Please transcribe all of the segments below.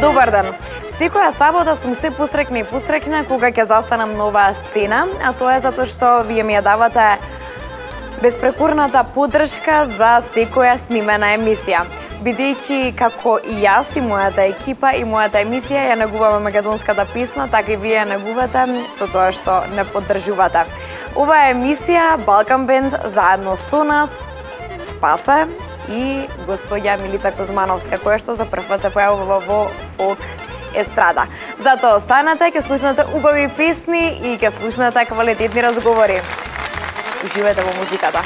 Добар ден! Секоја сабота сум се посрекна и посрекна кога ќе застанам на оваа сцена, а тоа е затоа што вие ми ја давате безпрекорната поддршка за секоја снимена емисија. Бидејќи како и јас и мојата екипа и мојата емисија ја негуваме македонската песна, така и вие ја негувате со тоа што не поддржувате. Оваа емисија Балкан Бенд заедно со нас Спасе и господја Милица Кузмановска, која што за прв пат се појавува во фолк естрада. Затоа останете, ќе слушнете убави песни и ќе слушнете квалитетни разговори. Уживајте во музиката.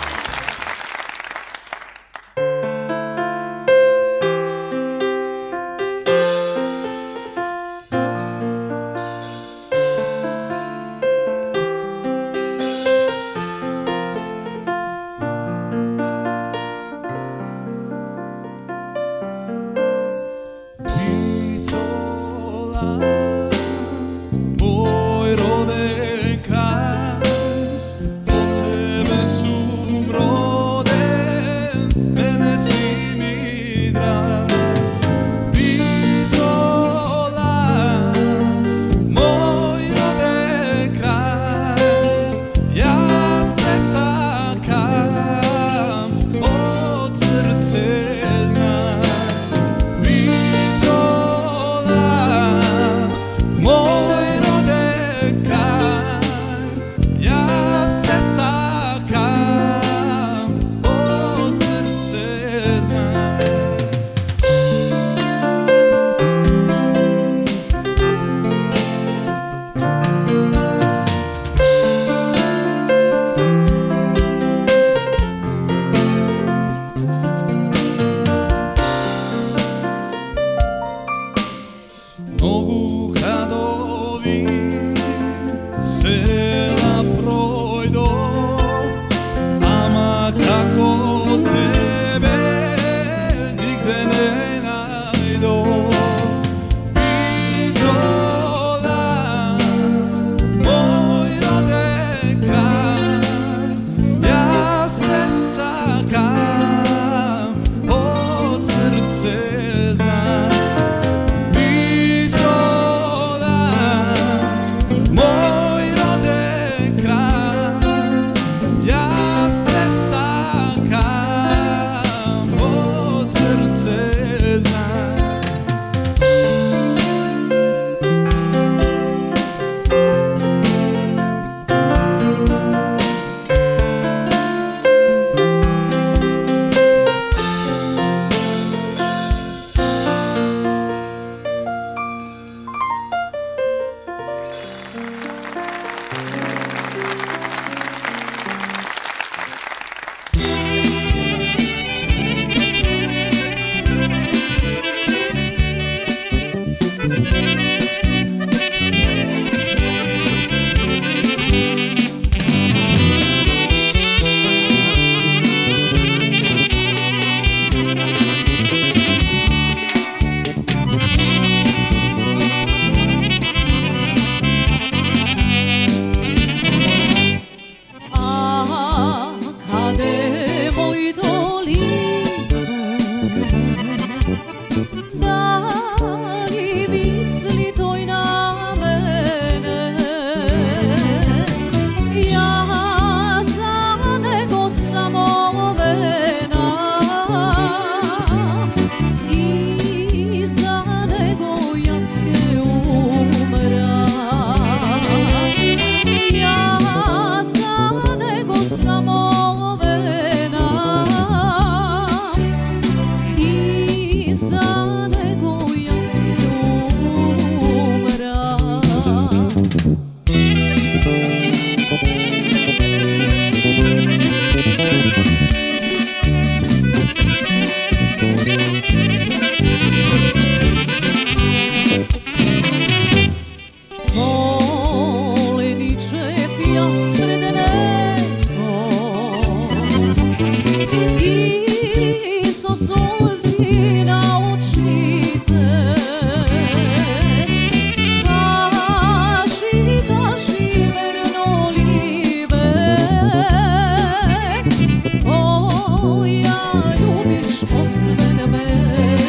Ja ljubiš osvene mene.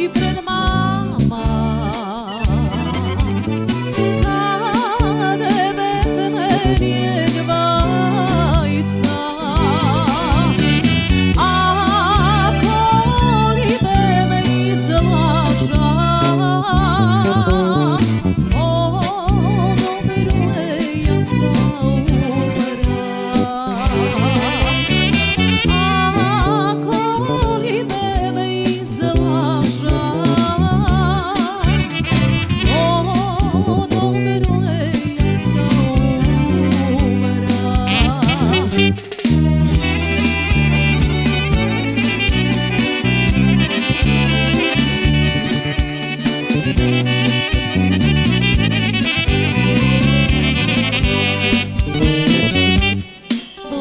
i pred mama. Kade bebne dvajca, ako li be me izlaža, ono veruje ja sta umra. Ako li be me izlaža, ono veruje ja sta umra.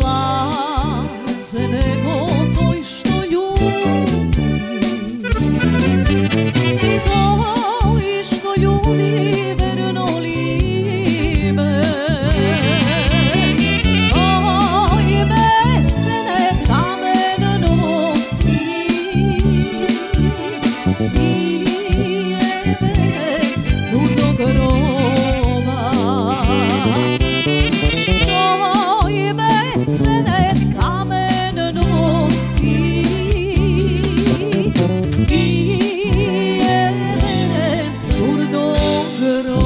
Blaze nego toj što ljubi, toj što ljubi verno libe, toj besne kamen nosi i jebene do groba. Toj besne kamen nosi i jebene do groba.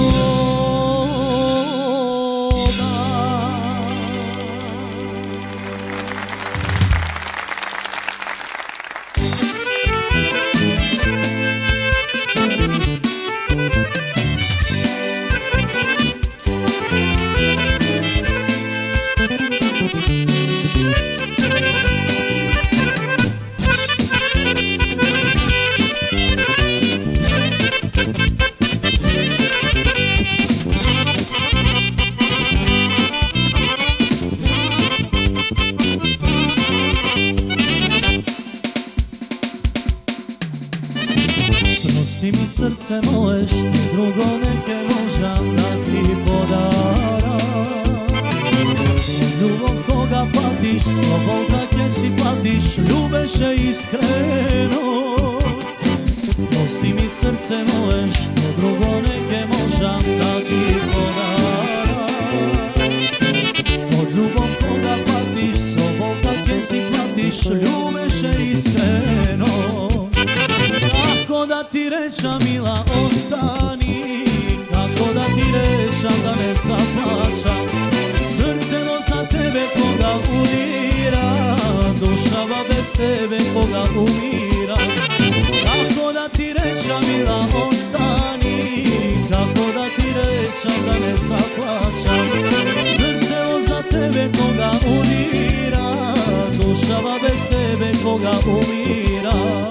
Prosti mi srce moje što drugo neke možam da ti podara. Ljubav koga patiš, sloboda gdje si patiš, ljubeše iskreno. Prosti mi srce moje što drugo neke možam da ti podara. Od ljubav koga patiš, sloboda gdje si patiš, ljubeše iskreno. Kako da ti rečam mila ostani, kako da ti rečam da ne zaplačam, srce no za tebe koga udira, dušava bez tebe koga umira. Kako da ti rečam mila ostani, kako da ti rečam da ne zaplačam, srce no za tebe koga udira, dušava bez tebe koga umira.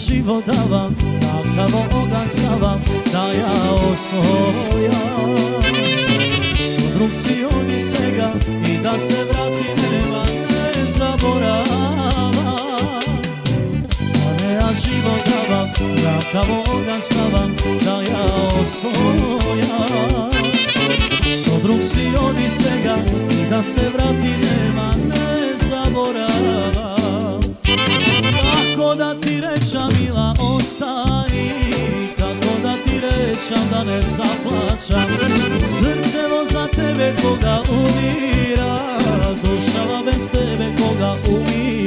Život davam, takavo ogan stavam, da ja osvojam. Sudrug si od i svega i da se vrati nema ne zaborava. Sada ja život davam, takavo ogan stavam, da ja osvojam. Sudrug si od i svega i da se vrati nema ne zaborava. Kako da ti rečam mila ostani, kako da ti rečam da ne zaplačam, srcevo za tebe koga umira, dušava bez tebe koga umira.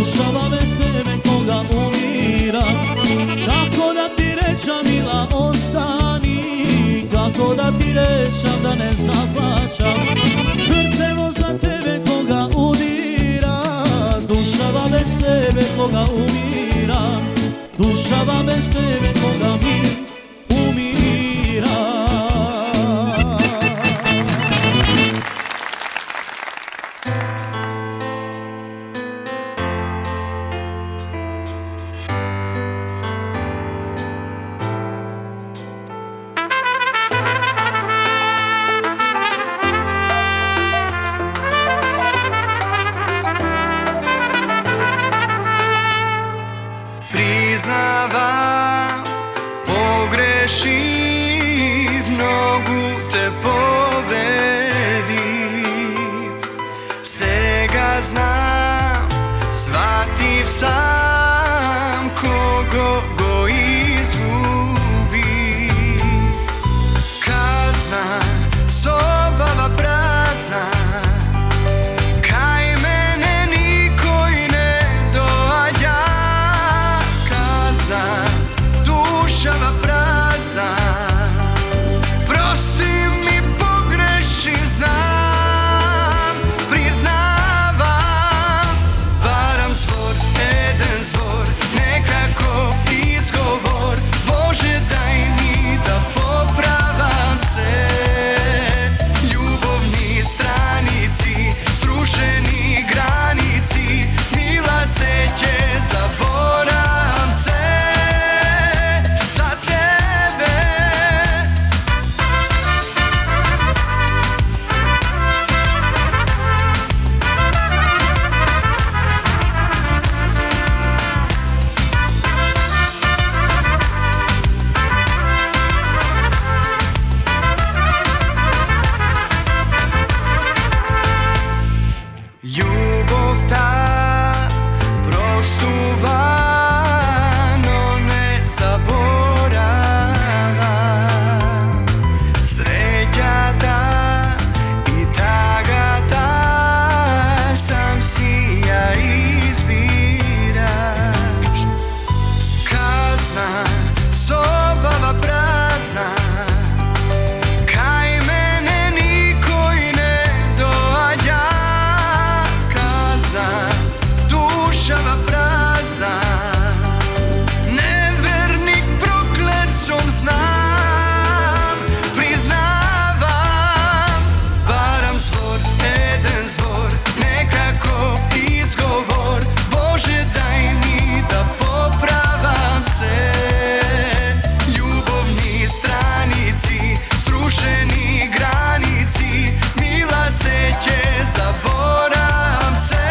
dušava bez tebe koga umira. Kako da ti rećam mila ostani, kako da ti rećam da ne zaplačam, srcevo za tebe koga udira, dušava bez tebe koga umira, dušava bez tebe koga mi umira. Priznavam, pogrešim, mnogo te povredim. Сега znam, shvativ sam kogo go izgubi. Kazna, sobava prazna, kaj mene niko i ne dođa. Dušava prazna, prosti mi pogrešim, znam, priznavam. Varam zvor, jedan zvor, nekako izgovor, Bože daj mi da popravam se. Ljubovni stranici, strušeni granici, mila seće, zaboram se. Ljubov ta prostuva, no ne zaborava. Sreća ta i taga ta, sam si ja izbiraš. Kazna, sobava prazna, kaj mene niko i ne dođa. Dušava prazna, nevernik prokletcom znam, priznavam. Varam zvor, jedan zvor, nekako izgovor, Bože daj mi da popravam se. Ljubovni stranici, strušeni granici, mila seće, zaboram se.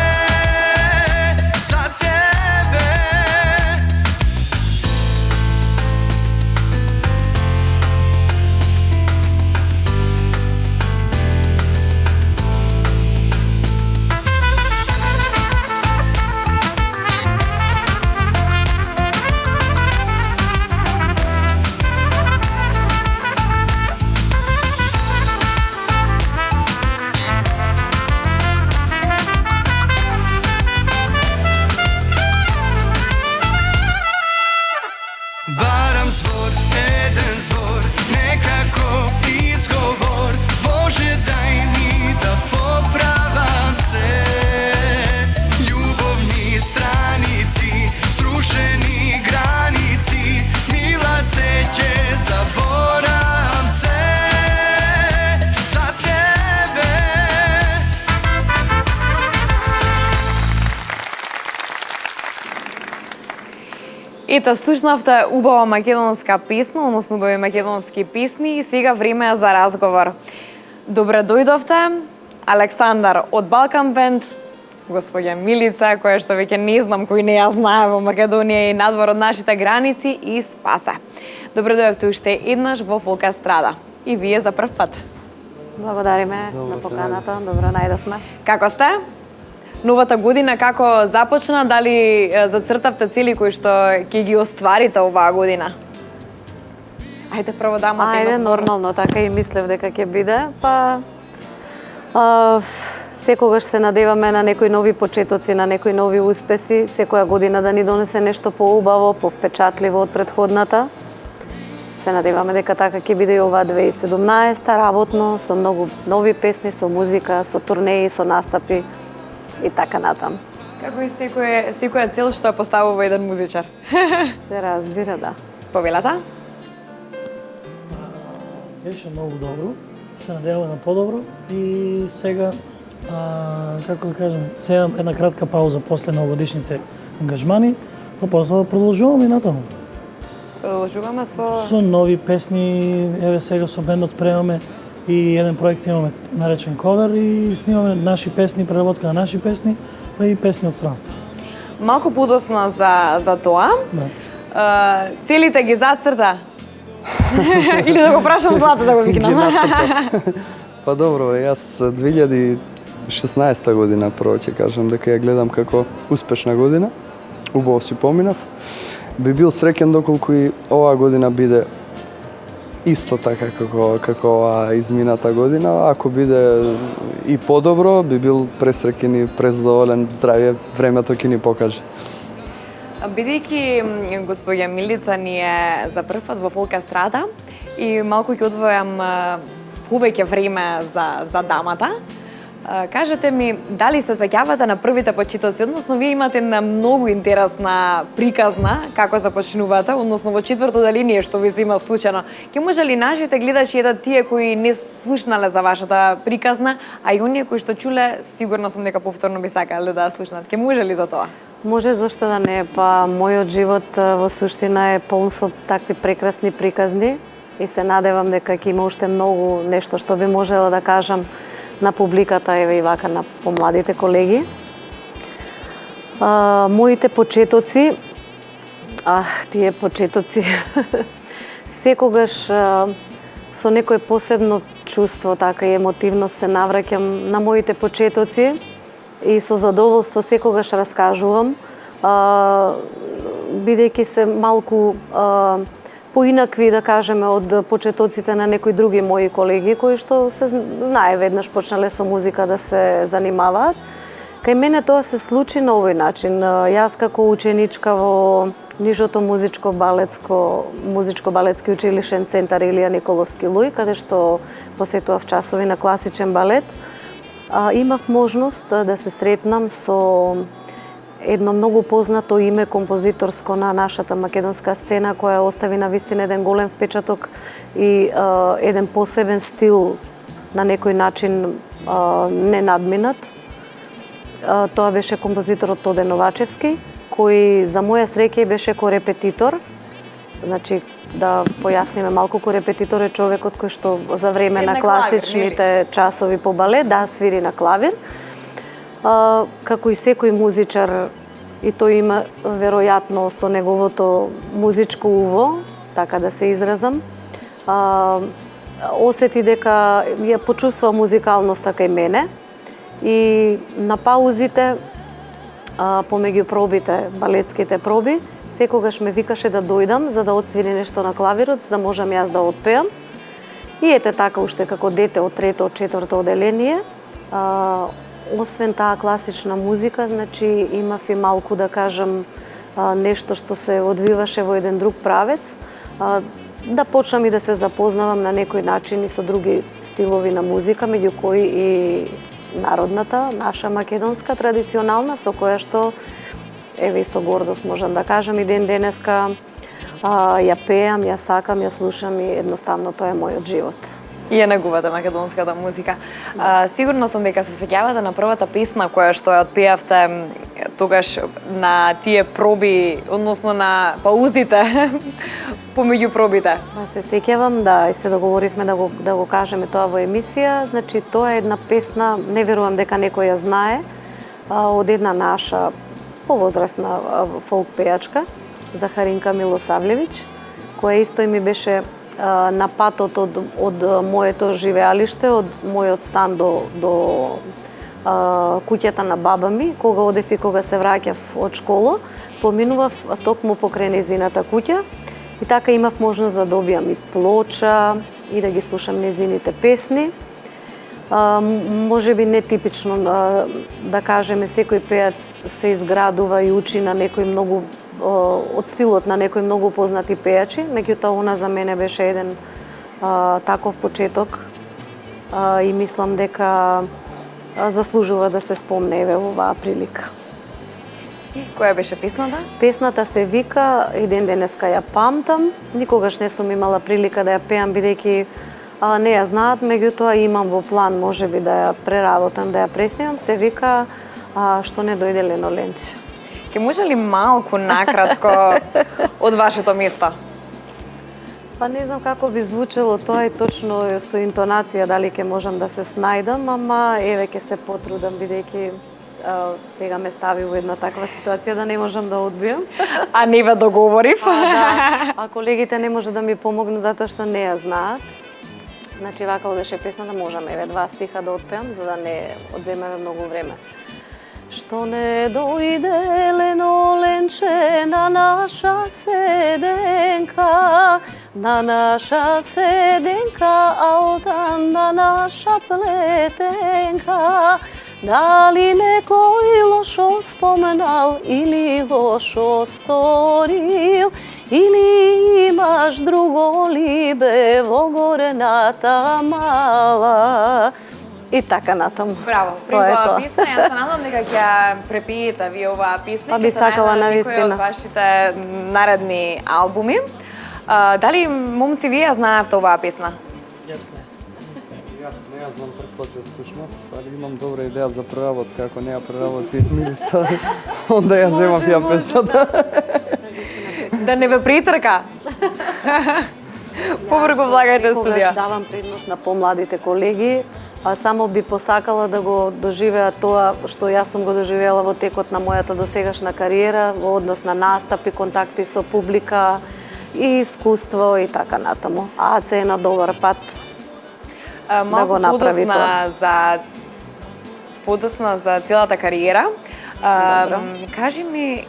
Varam zvor, jedan zvor, nekako izgovor, Bože daj mi da popravam se. Ljubovni stranici, strušeni granici, mila seće, zaboram se. Za tebe. Ето, слушнавте убава македонска песна, односно убави македонски песни и сега време е за разговор. Добре дојдовте, Александар од Балкан Бенд, господја Милица, која што веќе не знам кој не ја знае во Македонија и надвор од нашите граници, и Спаса. Добре дојдовте уште еднаш во Фолк Естрада. И вие за прв пат. Благодариме на поканата, добро најдовме. Како сте? Новата година како започна? Дали зацртавте цели кои што ќе ги остварите оваа година? Ајде прво дамата. Ајде, нормално така и мислев дека ќе биде, па секогаш се надеваме на некои нови почетоци, на некои нови успеси, секоја година да ни донесе нешто поубаво, повпечатливо од претходната. Се надеваме дека така ќе биде и оваа 2017, работно, со многу нови песни, со музика, со турнеи, со настапи и така натам. Како и секоја цел што ја поставува еден музичар. Се разбира, да. Повелата? Беше многу добро, се надеваме на подобро и сега, како да кажем, сега една кратка пауза после новогодишните ангажмани, па после продолжуваме и натаму. Продолжуваме со нови песни, еве сега со бендот спремаме и еден проект имаме наречен ковер и снимаме наши песни, преработка на наши песни, па и песни од странство. Малку подосна за тоа. Да. Целите ги зацрта. Или да го прашам Злата да го викнам. Па добро, јас 2016 година прво ќе кажам дека ја гледам како успешна година. Убаво си поминав. Би бил среќен доколку и оваа година биде исто така како оваа измината година. Ако биде и подобро, би бил пресреќен и презадоволен. Здравје, времето ќе ни покаже. Бидејќи господја Милица ни е за прв пат во фолк естрада и малку ќе одвојам повеќе време за дамата, кажете ми дали се сеќавате на првите почетоци, односно вие имате една многу интересна приказна како започнувате, односно во четврто деление што ви се има случајно. Ќе може ли нашите гледачи едат тие кои не слушнале за вашата приказна, а и оние кои што чуле, сигурно сум дека повторно би сакале да ја слушнат. Ќе може ли за тоа? Може, зашто да не, па мојот живот во суштина е полн со такви прекрасни приказни и се надевам дека ќе има уште многу нешто што би можела да кажам на публиката, еве и вака на помладите колеги. Моите почетоци, тие почетоци, секогаш со некое посебно чувство, така и емотивност се навраќам на моите почетоци и со задоволство секогаш раскажувам, бидејќи се малку поинакви, да кажеме, од почетоците на некои други мои колеги кои што се знае веднаш почнале со музика да се занимаваат. Кај мене тоа се случи на овој начин. Јас како ученичка во Нижото музичко-балетски училишен центар Илија Николовски Луј, каде што посетував часови на класичен балет, имав можност да се сретнам со едно многу познато име композиторско на нашата македонска сцена, која остави на вистина еден голем впечаток и еден посебен стил, на некој начин ненадминат. Тоа беше композиторот Тоде Новачевски, кој за моја среќа беше корепетитор. Значи, да појасниме малку, корепетитор е човекот кој што за време на класичните часови по балет, да, свири на клавир. Како и секој музичар, и тој има веројатно со неговото музичко уво, така да се изразам, осети дека ја почувствува музикалноста кај мене и на паузите, помеѓу пробите, балетските проби, секогаш ме викаше да дојдам за да отсвири нешто на клавирот, за да можам јас да отпеам. И ете така, уште како дете од трето, од четврто оделение, освен таа класична музика, значи имав и малку, да кажам, нешто што се одвиваше во еден друг правец, да почнам и да се запознавам на некој начин и со други стилови на музика, меѓу кои и народната, наша македонска, традиционална, со која што, еве и со гордост можам да кажам, и ден денеска ја пеам, ја сакам, ја слушам и едноставно тоа е мојот живот. И ја негувате македонската музика. Сигурно сум дека се сеќавате на првата песна која што ја отпеавте тогаш на тие проби, односно на паузите помеѓу пробите. Се сеќавам, да, и се договоривме да го кажеме тоа во емисија. Значи, тоа е една песна, не верувам дека некој ја знае, од една наша повозрастна фолк пејачка, Захаринка Милосавлевиќ, која исто ми беше на патот од моето живеалиште, од мојот стан до куќата на баба ми, кога одев и кога се враќав од школа, поминував токму покрај незината куќа и така имав можност да добијам и плоча и да ги слушам незините песни. Може би нетипично, да кажеме, секој пеец се изградува и учи на некој многу од стилот на некои многу познати пејачи, меѓутоа она за мене беше еден таков почеток и мислам дека заслужува да се спомне еве во оваа прилика. И која беше песната? Песната се вика "И ден денеска ја памтам". Никогаш не сум имала прилика да ја пеам, бидејќи не ја знаат, меѓутоа имам во план можеби да ја преработам, да ја преснимам. Се вика "Што не дојде лено ленче". Ке може ли малку накратко од вашето место? Па не знам како би звучело тоа и точно со интонација дали ќе можам да се снајдам, ама еве ќе се потрудам бидејќи сега ме стави во една таква ситуација да не можам да одбијам. А не ве договорив. А колегите не може да ми помогнат затоа што не ја знаат. Значи вака одеше песната, можам еве 2 стиха да отпеам за да не одземеме многу време. Што не дојде лено ленче на наша седенка, на наша седенка, алтан на наша плетенка, дали некој лошо споменал или лошо сторил, или имаш друго либе во горената мала. И така натаму. Браво, при оваа песна, јас се надам дека ќе препиете вие оваа песна. Па би сакала навистина. Некој од вашите наредни албуми. Дали момци вие знаевте оваа песна? Јас не. Јас не ја знам прв пат ја слушнав, али имам добра идеја за преработка, ако не ја преработи Милица, онда ја земав ја песната. Да не ве притрка. Побрзо влагајте студија. Секогаш давам предност на помладите колеги, а само би посакала да го доживеат тоа што јас сум го доживеала во текот на мојата досегашна кариера, во однос на настапи, контакти со публика и искуство и така натаму. АЦ е на добар пат да го направи тоа. Подосна за целата кариера. Кажи ми,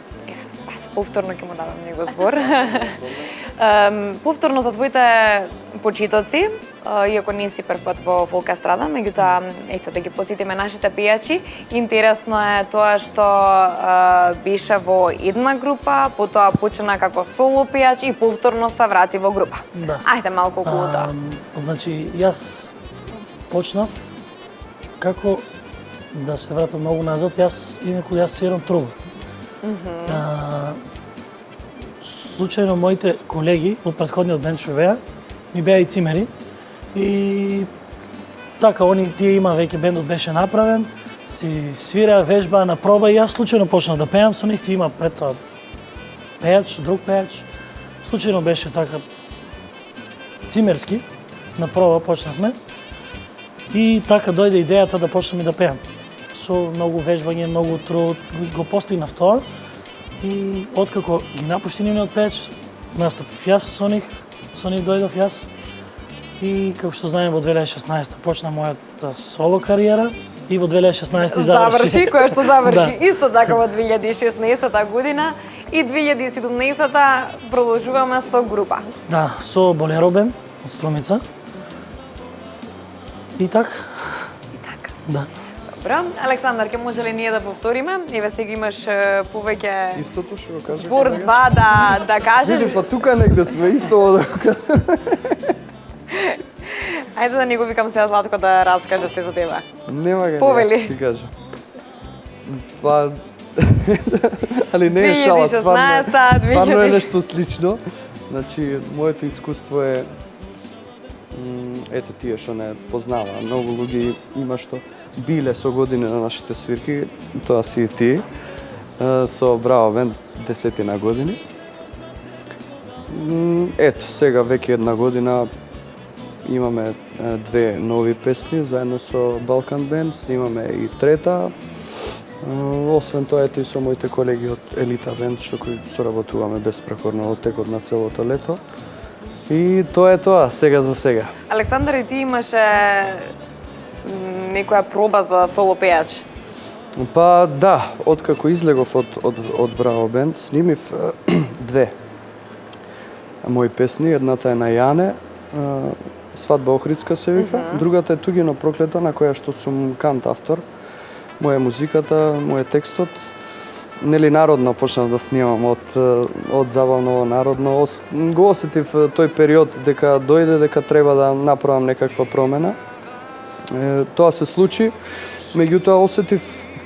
повторно ќе му дадам него збор. Повторно за твоите почитоци, иако не си прв пат во фолк естрада, меѓутоа ето да ги потсетиме нашите пејачи. Интересно е тоа што беше во една група, потоа почна како соло пејач и повторно се врати во група. Да. Ајде малку околу тоа. Значи, јас почнав како да се вратам многу назад, јас свирам трубу. Случајно моите колеги од претходниот бенд што беа, ми беа и цимери и така тие има веќе бендот беше направен, си свира, вежба, на проба и јас случајно почнав да пеам со нив, тие има пред тоа пејач, друг пејач. Случајно беше така цимерски, на проба почнавме и така дојде идејата да почнем и да пеам. Со многу вежбање, многу труд, го постигнав тоа. И откако ги напушти нивниот пејач, настапив јас со нив дојдов јас. И како што знаеме во 2016 почна мојата соло кариера и во 2016 заврши. Која што заврши. Да. Исто така во 2016 година и 2017 продолжуваме со група. Да, со Болеро бенд од Струмица. И така. Да. Добро, Александар, ке може ли ние да повториме? Еве сега имаш повеќе Истото што го кажа. збор два да кажеш. Види, па тука негде сме исто да го кажа. Ајде да не го викам сега Златко да раскаже се за тебе. Нема га Повели. ти кажа. Па али не е шала, 2016, стварно е нешто слично. Значи, моето искуство е ете тие што не познава. Многу луѓе има што биле со години на нашите свирки, тоа си и ти. Со Браво бенд 10 години. Ето, сега веќе една година имаме 2 нови песни заедно со Балкан бенд, снимаме и трета. Освен тоа, ето и со моите колеги од Елита бенд, што кои соработуваме безпрекорно во текот на целото лето. И тоа е тоа, сега за сега. Александар, и ти имаше некоја проба за соло пејач? Па да, откако излегов од Браво бенд, снимив 2 мои песни. Едната е на Јане, Свадба Охридска се вика. Другата е Туѓино проклета, на која што сум кант автор. Моја музиката, мојот текстот. Нели народно почнав да снимам од забавно народно. Го осетив тој период дека дојде, дека треба да направам некаква промена. Тоа се случи, меѓутоа осетив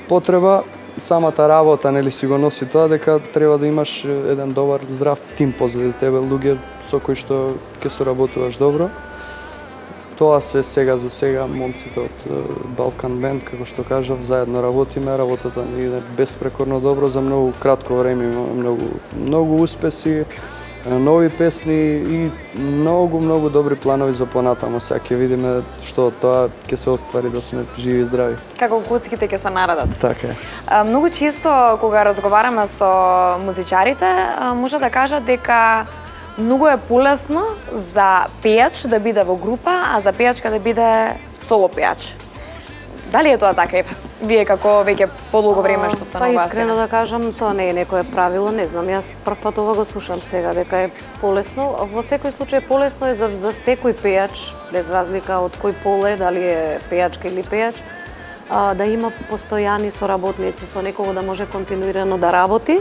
потреба, самата работа нели си го носи тоа, дека треба да имаш еден добар здрав тим позади тебе, луѓе со кои што ќе соработуваш добро. Тоа се сега за сега момците од Балкан Бенд, како што кажав, заедно работиме, работата ни иде безпрекорно добро, за многу кратко време имаме многу успеси, нови песни и многу добри планови за понатамо. Сега ќе видиме што тоа ќе се оствари, да сме живи и здрави. Како куцките ќе се наредат. Така е. Многу често кога разговараме со музичарите, може да кажат дека многу е полесно за пејач да биде во група, а за пејачка да биде соло пејач. Дали е тоа така? Вие како веќе подолго време што станувате? Па искрено да кажам, тоа не е некое правило, не знам. Јас прв пат ова го слушам сега, дека е полесно. Во секој случај полесно е за секој пејач, без разлика од кој пол е, дали е пејачка или пејач, да има постојани соработници, со некого да може континуирано да работи,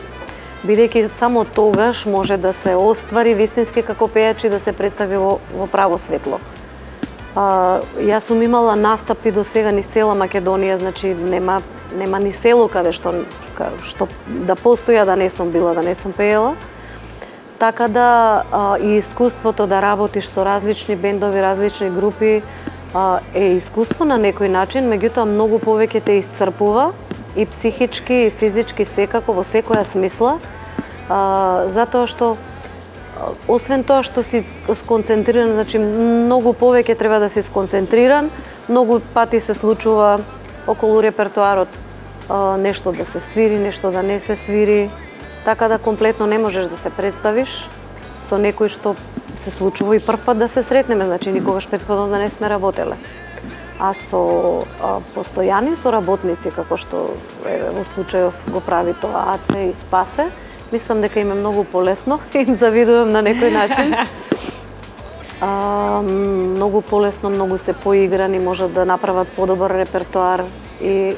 бидејќи само тогаш може да се оствари вистински како пејач и да се представи во право светло. Јас сум имала настапи до сега низ цела Македонија, значи нема ни село каде што да постоја да не сум била, да не сум пеела. Така да и искуството да работиш со различни бендови, различни групи е искуство на некој начин, меѓутоа многу повеќе те исцрпува и психички и физички секако во секоја смисла, затоа што освен тоа што си сконцентриран, значи многу повеќе треба да си сконцентриран, многу пати се случува околу репертоарот нешто да се свири, нешто да не се свири, така да комплетно не можеш да се представиш со некој што се случува и прв пат да се сретнеме, значи никогаш претходно да не сме работеле. А со постојани соработници, како што во случајов го прави тоа Аце и Спасе, мислам дека им е многу полесно, им завидувам на некој начин. Многу полесно, многу се поиграни, можат да направат подобар репертоар и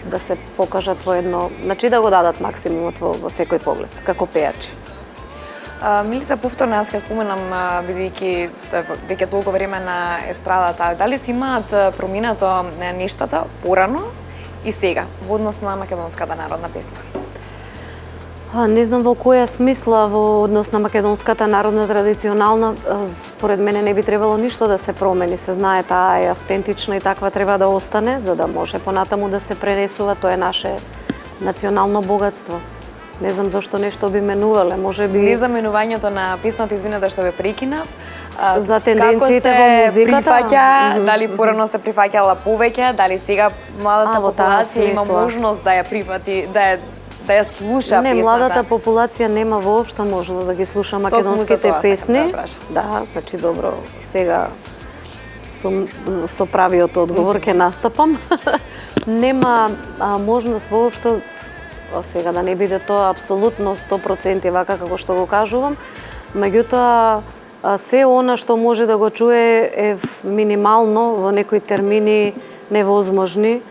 да се покажат во едно, значи да го дадат максимумот во секој поглед, како пејачи. Милица, повторно јас кога споменам, бидејќи сте веќе толку време на естрадата, дали си имаат проминато нештата порано и сега во однос на македонската народна песна? Не знам во која смисла во однос на македонската народна традиционална, според мене не би требало ништо да се промени. Се знае, таа е автентична и таква треба да остане, за да може понатаму да се пренесува, тоа е наше национално богатство. Не знам зошто нешто би менувале, можеби Не за менувањето на песната, извинете што ве прекинав. За тенденциите во музиката? Прифаќа, дали порано се прифаќала повеќе, дали сега младата во таа популација има смисла. можност да ја прифати, да ја слуша Не, песната? младата популација нема воопшто можност да ги слуша македонските тоа песни. сакам да прашам. Да, значи добро, сега сум со правиот одговор ќе настапам. Нема можност воопшто, сега да не биде тоа апсолутно 100% вака како што го кажувам, меѓутоа се она што може да го чуе е минимално во некои термини невозможни.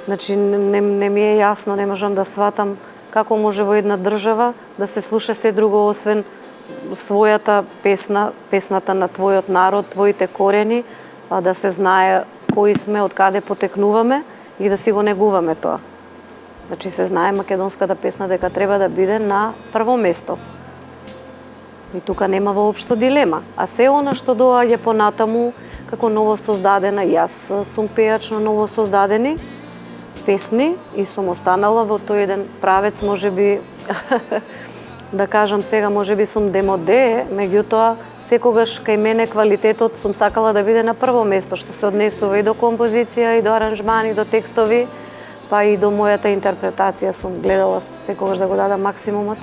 Значи не ми е јасно, не можам да сватам како може во една држава да се слуша се друго освен својата песна, песната на твојот народ, твоите корени, да се знае кои сме, од каде потекнуваме и да си го негуваме тоа. Значи се знае македонската песна дека треба да биде на прво место. И тука нема воопшто дилема. А се она што доаѓа понатаму како ново создадена, јас сум пејач на ново создадени песни и сум останала во тој еден правец, можеби да кажам сега, можеби сум демоде, меѓутоа секогаш кај мене квалитетот сум сакала да биде на прво место, што се однесува и до композиција, и до аранжмани, и до текстови, па и до мојата интерпретација сум гледала секогаш да го дадам максимумот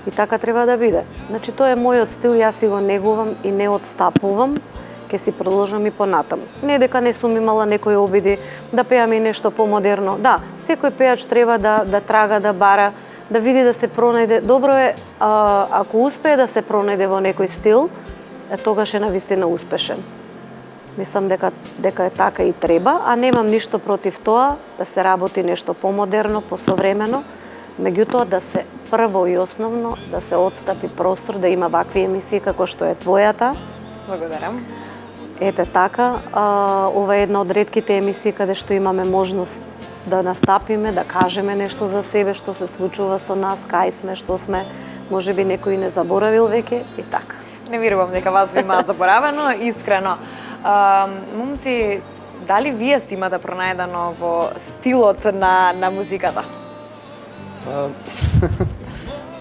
и така треба да биде. Значи тоа е мојот стил, јас си го негувам и не отстапувам, ќе си продолжам и понатаму. Не дека не сум имала некои обиди да пеам и нешто помодерно. Да, секој пејач треба да трага, да бара, да види да се пронајде. Добро е ако успее да се пронајде во некој стил, тогаш е навистина успешен. Мислам дека е така и треба, а немам ништо против тоа да се работи нешто помодерно, посовремено, меѓутоа да се прво и основно да се отстапи простор да има вакви емисии како што е твојата. Благодарам. Ете така, ова е една од ретките емисии каде што имаме можност да настапиме, да кажеме нешто за себе, што се случува со нас, кај сме, што сме, можеби некој не заборавил веќе и така. Не верувам дека вас ви има заборавено, искрено. Момци, дали вие си имате пронајдено во стилот на музиката?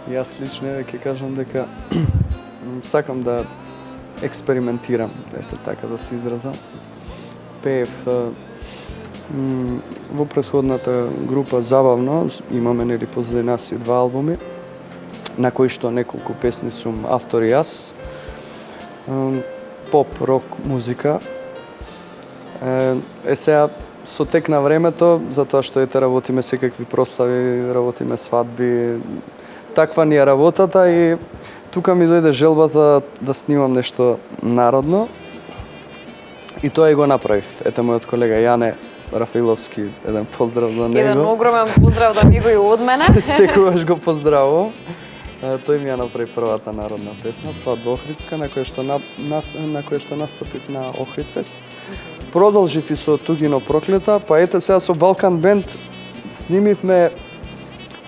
Јас лично ќе кажам дека сакам да експериментирам, ете така да се изразам. Пеев во претходната група Забавно, имаме нели позади нас и 2 албуми, на кои што неколку песни сум автор и јас. Поп, рок, музика. Сега со тек на времето, затоа што ете работиме секакви прослави, работиме свадби, таква ни е работата и тука ми дојде желбата да снимам нешто народно и тоа и го направив. Ете мојот колега Јане Рафиловски, еден поздрав до него. Еден огромен поздрав до него и од мене. Секогаш го поздравувам. Тој ми ја направи првата народна песна, Свадба Охридска, на која што настапив на Охридфест. Продолжив и со Тугино проклета, па ете сега со Балкан Бенд снимивме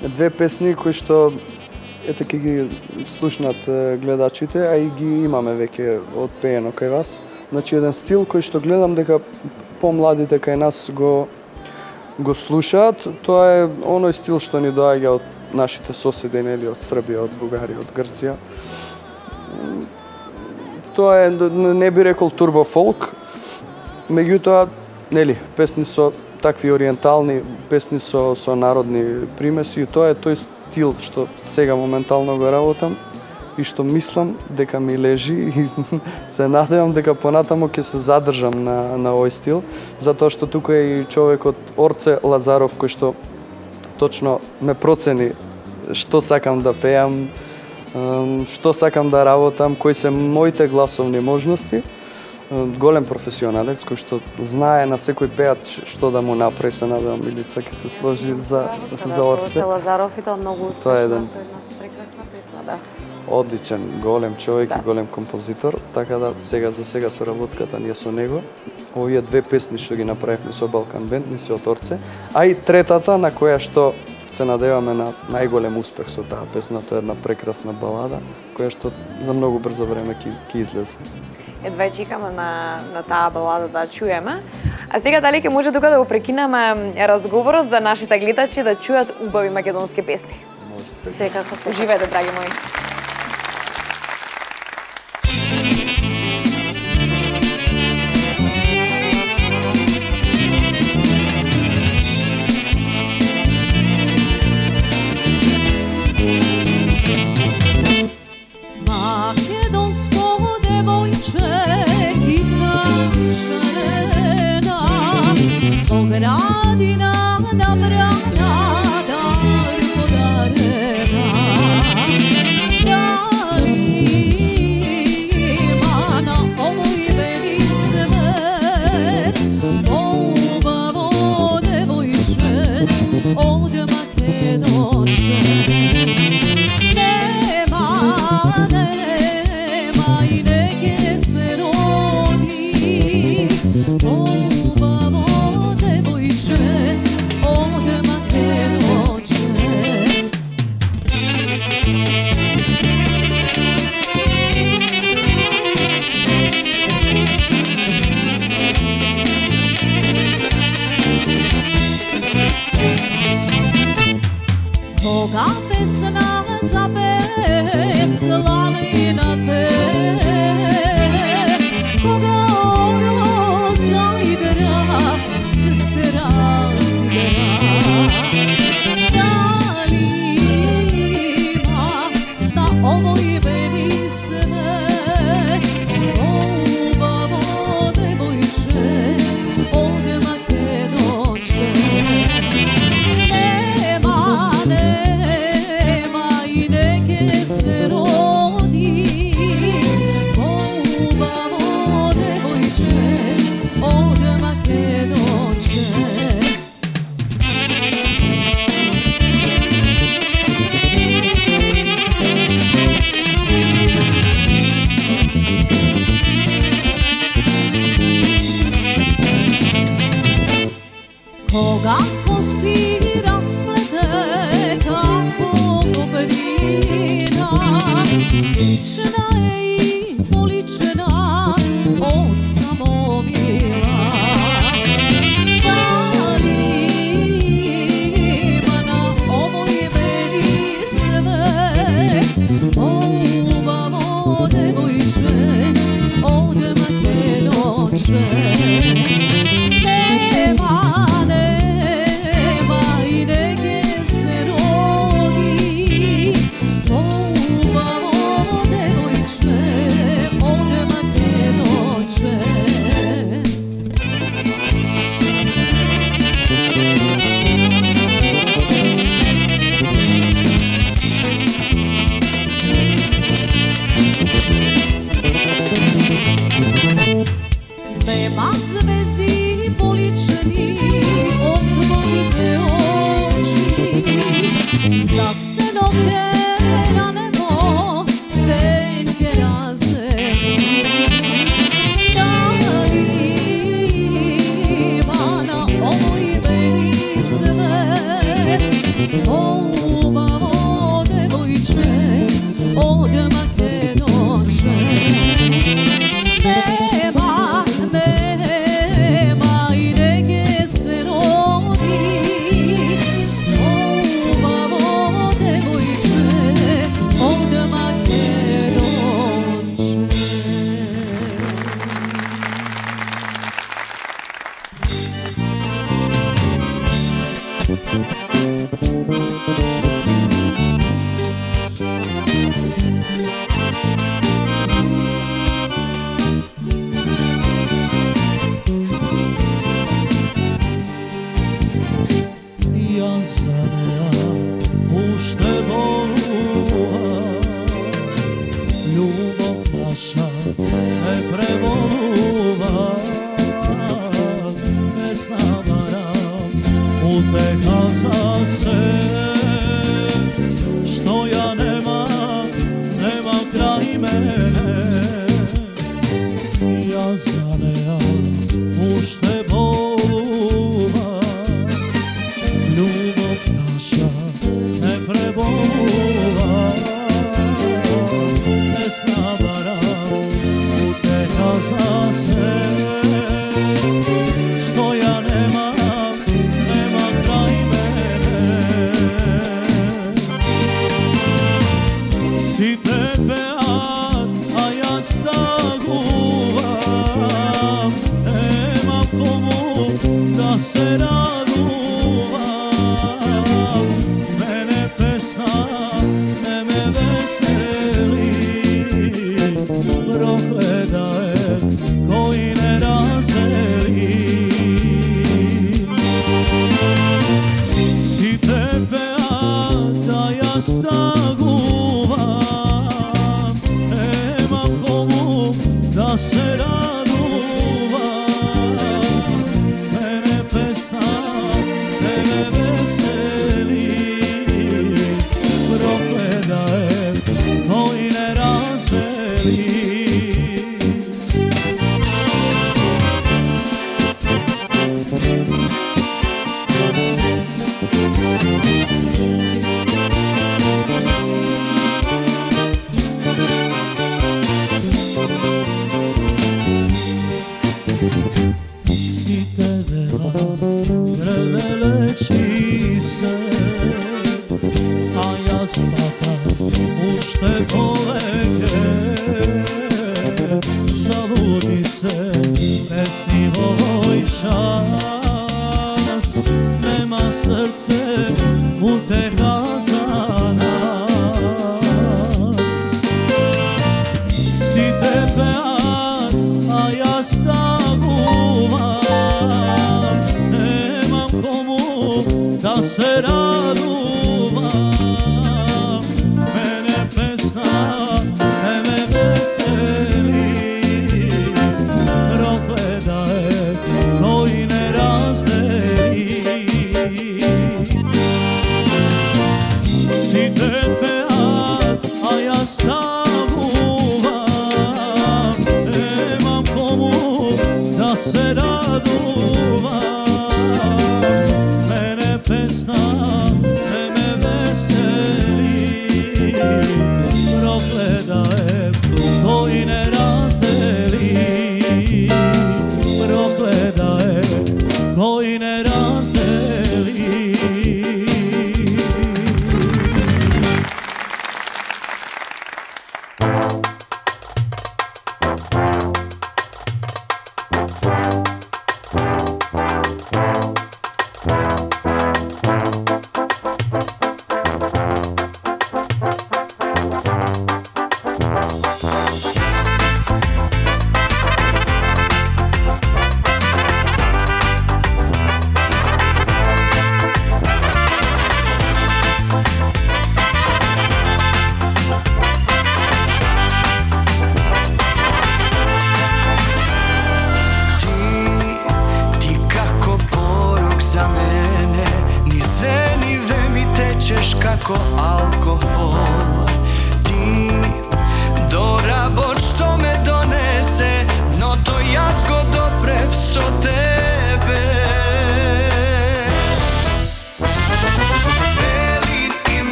2 песни кои што ете ќе ги слушнат гледачите, а и ги имаме веќе отпеено кај вас. Значи еден стил кој што гледам дека помладите кај нас го слушаат, тоа е оној стил што ни доаѓа од нашите соседи, нели, од Србија, од Бугарија, од Грција. Тоа е, не би рекол турбо фолк, меѓутоа, нели, песни со такви ориентални, песни со народни примеси, тоа е тој стил што сега моментално го работам и што мислам дека ми лежи и се надевам дека понатамо ќе се задржам на овој стил, затоа што тука е и човекот Орце Лазаров кој што точно ме процени што сакам да пеам, што сакам да работам, кои се моите гласовни можности. Голем професионалец кој што знае на секој пеат што да му направи, се надевам Илица ќе се сложи за Орце. Лазаров и тоа многу успешно, Тоа е еден една прекрасна песна, да. Одличен, голем човек и голем композитор, така да сега соработката ни е со него. Овие 2 песни што ги направивме со Балкан Бенд ни се од Орце, а и третата на која што се надеваме на најголем успех со таа песна, тоа е една прекрасна балада која што за многу брзо време ќе излезе. Едва чекаме на таа балада да чуеме. А сега дали ќе може тука да го прекинеме разговорот за нашите гледачи да чујат убави македонски песни? Може. Секако се. Уживајте, драги мои. Gradina na brana dar podarena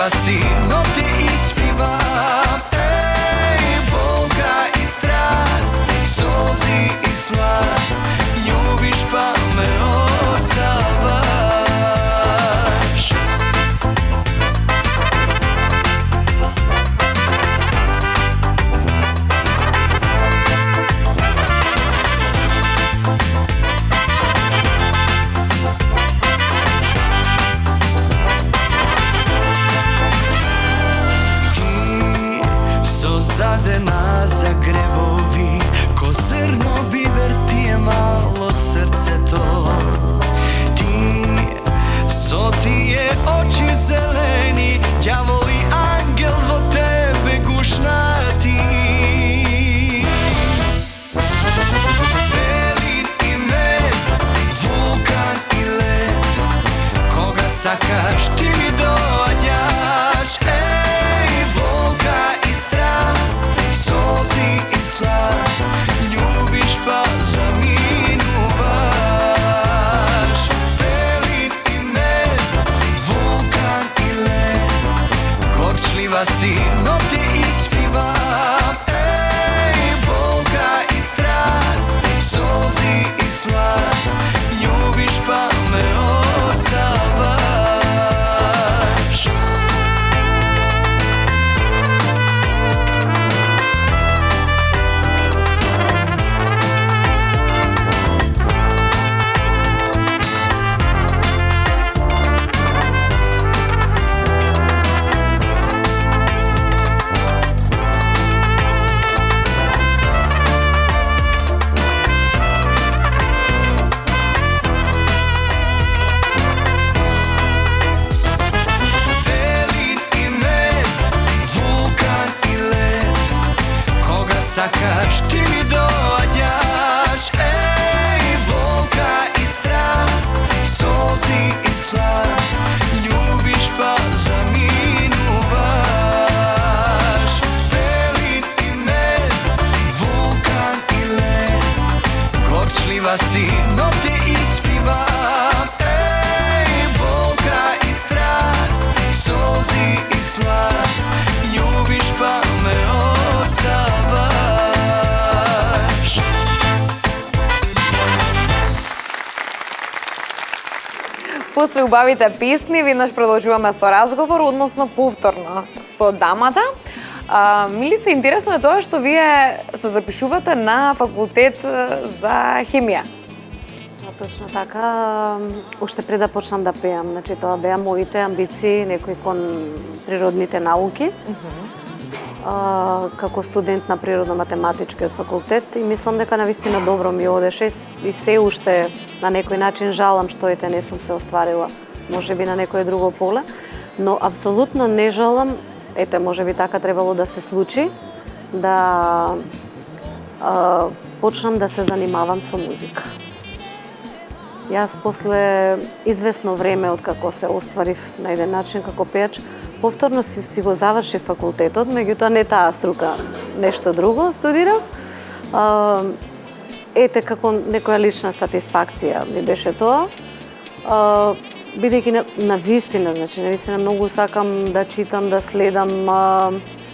Плачлива си, но те испивам. Ей, болка и страст, солзи и сласт, љубиш па ме оставаш. Создадена за гревови, ко зрно бивер ти е мало срцето. Ти со тие очи зелени, ѓавол и ангел во тебе гушнати. Белин и мед, вулкан и лед, кога сакаш ти ми доаѓаш. Ей, болка и страст, солзи и сласт, љубиш па заминуваш. Белин и мед, вулкан и лед, горчлива си, но те испивам. Ей, болка и страст, солзи и сласт, љубиш па ме оставаш. Белин и мед, вулкан и лед, кога сакаш ти ми доаѓаш. Ей, болка и страст, солзи и сласт, љубиш па заминуваш. Белин и мед, вулкан и лед, горчлива си, но те испивам. Ей, болка и страст, солзи и сласт, љубиш па ме оставаш. После убавите песни, веднаш продолжуваме со разговор, односно повторно со дамата. Милица, интересно е тоа што вие се запишувате на факултет за химија. Точно така, уште пред да почнам да пеам, значи тоа беа моите амбиции, некои кон природните науки. Како студент на природно-математичкиот факултет и мислам дека навистина добро ми одеше и се уште на некој начин жалам што ете не сум се остварила, можеби на некое друго поле, но апсолутно не жалам, ете можеби така требало да се случи, да почнам да се занимавам со музика. Јас после известно време од како се остварив на еден начин како пеач, повторно си го завршив факултетот, меѓутоа не таа струка, нешто друго студирав. Ете како некоја лична сатисфакција ми беше тоа. Бидејќи навистина, значи навистина многу сакам да читам, да следам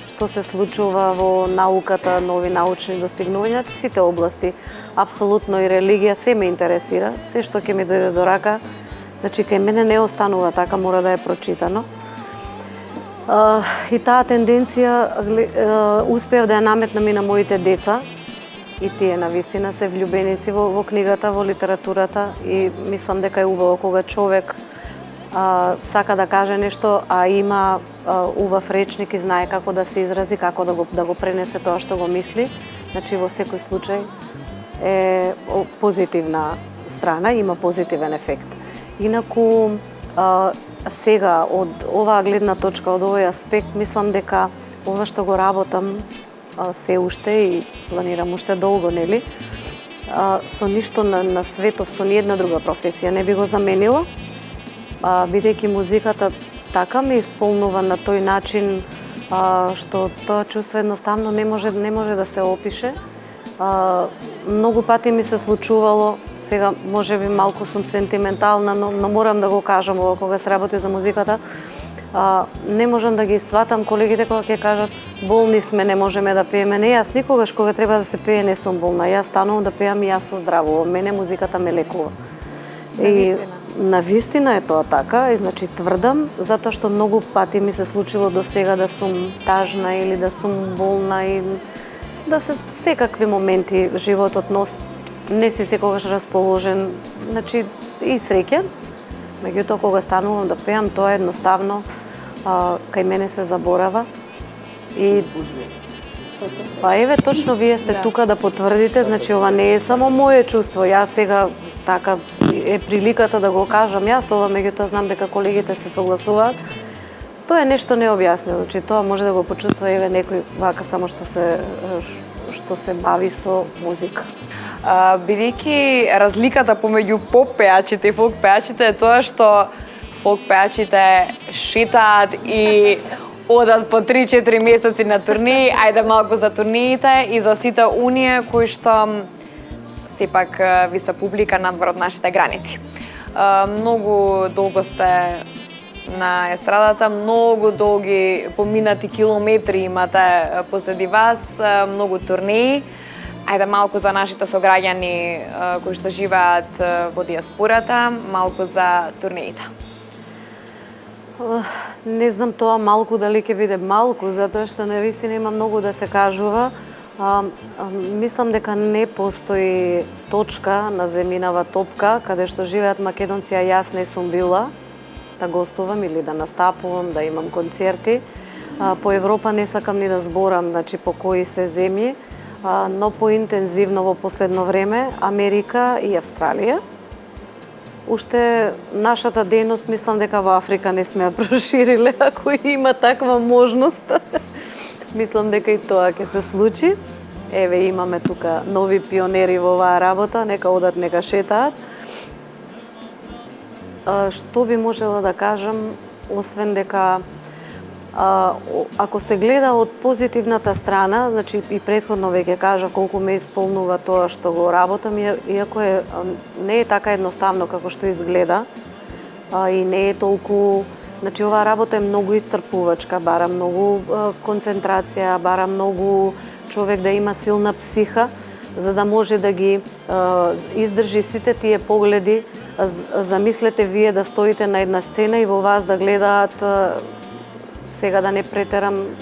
што се случува во науката, нови научни достигнувања, сите области, апсолутно и религија се ме интересира, се што ќе ми дојде до рака, значи кај мене не останува така, мора да е прочитано. И таа тенденција успеав да ја наметнам и на моите деца, и тие навистина се влюбеници во книгата, во литературата и мислам дека е убаво кога човек сака да каже нешто, а има убав речник и знае како да се изрази, како да го пренесе тоа што го мисли. Значи во секој случај е позитивна страна, има позитивен ефект. Инаку сега од оваа гледна точка, од овој аспект, мислам дека ова што го работам се уште и планирам уште долго, нели? Со ништо на светов, со ниедна друга професија не би го заменила, бидејќи музиката така ме исполнува на тој начин што тоа чувство едноставно не може да се опише. Многу пати ми се случувало, сега можеби малку сум сентиментална, но морам да го кажам ова кога се работи за музиката, Не можам да ги сватам колегите кога ќе кажат болни сме, не можеме да пееме. Не, јас никогаш кога треба да се пее не сум болна. Јас станувам да пеам и јас сум здраво. Мене музиката ме лекува. И навистина е тоа така, и значи тврдам, затоа што многу пати ми се случило до сега да сум тажна или да сум болна и да се секакви моменти животот не си секогаш расположен, значи и среќен. Меѓутоа кога станувам да пеам, тоа едноставно кај мене се заборава. И па еве точно вие сте тука да потврдите, значи ова не е само мое чувство. Јас сега така е приликата да го кажам јас ова, меѓутоа знам дека колегите се согласуваат. Тоа е нешто необјаснено, значи тоа може да го почувствува еве некој вака само што се бави со музика. Бидејќи разликата помеѓу поп пеачите и фолк пеачите е тоа што фолк пеачите шетаат и одат по 3-4 месеци на турнеи, ајде малку за турнеите и за сите оние кои што сепак ви се публика надвор од нашите граници. Многу долго сте на естрадата, многу долги поминати километри имате позади вас, многу турнеи. Ајде малку за нашите сограѓани кои што живеат во диаспората, малку за турнеите. Не знам тоа малку дали ќе биде малку, затоа што навистина има многу да се кажува. Мислам дека не постои точка на земјинава топка каде што живеат македонци, а јас не сум била да гостувам или да настапувам, да имам концерти. По Европа не сакам ни да зборам, значи по кои се земји, но поинтензивно во последно време Америка и Австралија. Уште нашата дејност мислам дека во Африка не сме ја прошириле, ако има таква можност. Мислам дека и тоа ќе се случи. Еве имаме тука нови пионери во оваа работа, нека одат, нека шетаат. Што би можела да кажам, освен дека ако се гледа од позитивната страна, значи и претходно веќе кажав колку ме исполнува тоа што го работам, иако не е така едноставно како што изгледа и не е толку, значи оваа работа е многу исцрпувачка, бара многу концентрација, бара многу човек да има силна психа, за да може да ги издржи сите тие погледи. Замислете вие да стоите на една сцена и во вас да гледаат, сега да не претерам,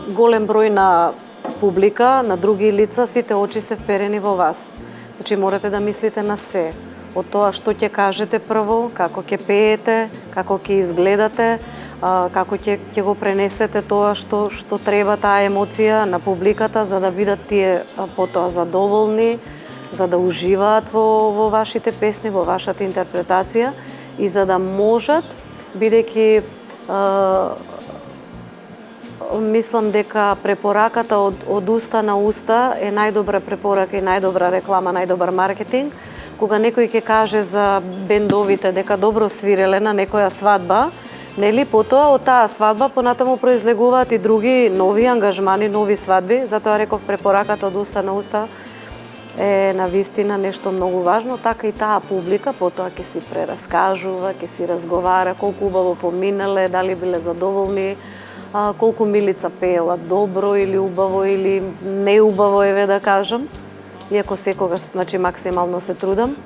голем број на публика, на други лица, сите очи се вперени во вас. Значи морате да мислите на се. Од тоа што ќе кажете прво, како ќе пеете, како ќе изгледате, како ќе го пренесете тоа што треба, таа емоција на публиката, за да бидат тие потоа задоволни, за да уживаат во вашите песни, во вашата интерпретација и за да можат, бидејќи мислам дека препораката од уста на уста е најдобра препорака и најдобра реклама, најдобар маркетинг. Кога некој ќе каже за бендовите дека добро свиреле на некоја свадба, нели, потоа од таа свадба понатаму произлегуваат и други нови ангажмани, нови свадби, затоа реков препораката од уста на уста е навистина нешто многу важно, така и таа публика потоа ќе си прераскажува, ќе си разговара колку убаво поминале, дали биле задоволни, колку Милица пеела добро или убаво или неубаво, еве да кажам, иако секогаш, значи, максимално се трудам.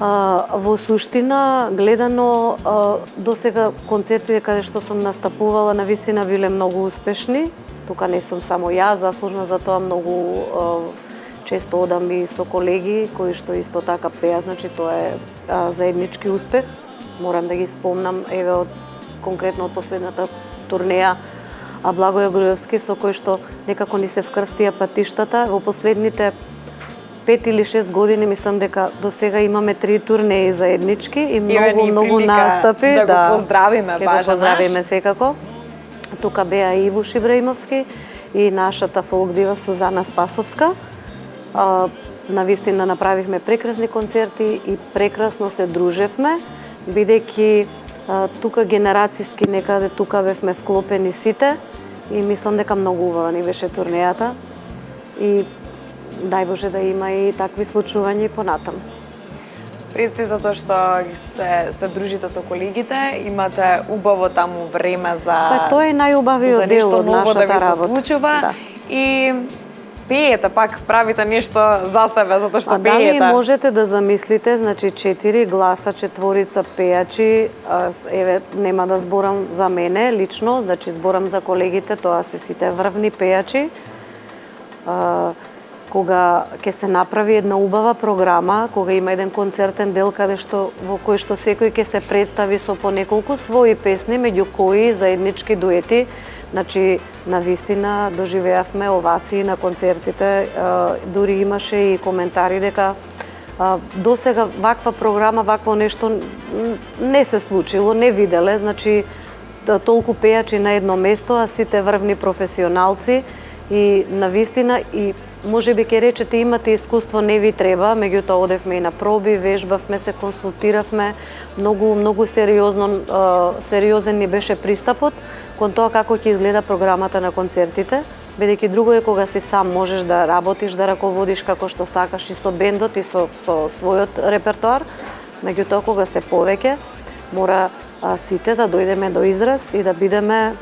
Во суштина, гледано, досега концертите каде што сум настапувала навистина биле многу успешни. Тука не сум само јас заслужна за тоа, многу често одам и со колеги кои што исто така пеат, значи тоа е заеднички успех. Морам да ги спомнам, еве конкретно од последната турнеја Благоје Груевски, со кој што некако ни се вкрстија патиштата. Во последните 5 или 6 години мислам дека до сега имаме 3 турнеи заеднички и многу настапи. Да го поздравиме, бажа наш. Го поздравиме секако. Тука беа и Ивуш Ибраимовски и нашата фолк дива Сузана Спасовска. Навистина направивме прекрасни концерти и прекрасно се дружевме, бидејќи тука генерацијски некаде тука бевме вклопени сите и мислам дека многу убава ни беше турнејата и дај Боже да има и такви случувања и понатаму. Прести затоа што се дружите со колегите, имате убаво таму време за Па тоа е најубавиот дел од нашата да ви се работа. случува Да. и пеете, пак правите нешто за себе, затоа што Дали пеете. можете да замислите, значи 4 гласа, 4 пејачи, еве нема да зборам за мене лично, значи зборам за колегите, тоа се сите врвни пејачи. Кога ќе се направи една убава програма, кога има еден концертен дел во кој што секој ќе се представи со по неколку своји песни, меѓу кои заеднички дуети, значи навистина доживеавме овации на концертите, дури имаше и коментари дека досега ваква програма, вакво нешто не се случило, не виделе, значи толку пејачи на едно место, а сите врвни професионалци и навистина и може би ќе речете имате искуство, не ви треба, меѓутоа одевме и на проби, вежбавме се, консултиравме, многу сериозен ни беше пристапот кон тоа како ќе изгледа програмата на концертите, бидејќи друго е кога си сам можеш да работиш, да раководиш како што сакаш и со бендот и со својот репертоар, меѓутоа кога сте повеќе, мора сите да дојдеме до израз и да бидеме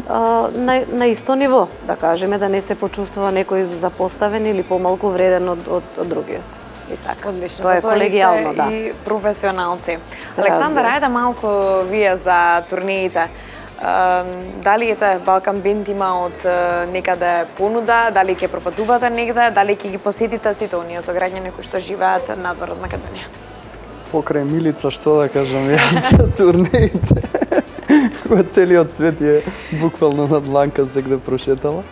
на исто ниво, да кажеме, да не се почувствува некој запоставен или помалку вреден од другиот. И така. Одлично, Тоа е затоа колегијално, сте да. и професионалци. Се Александар, разбира. ајде малку вие за турнеите. Дали ете Балкан Бенд има од некаде понуда, дали ќе пропатувате негде, дали ќе ги посетите сите оние сограѓани кои што живеат надвор од Македонија? Покрај Милица, што да кажам јас за турнеите. Кога целиот свет е буквално на дланка сегде прошетала.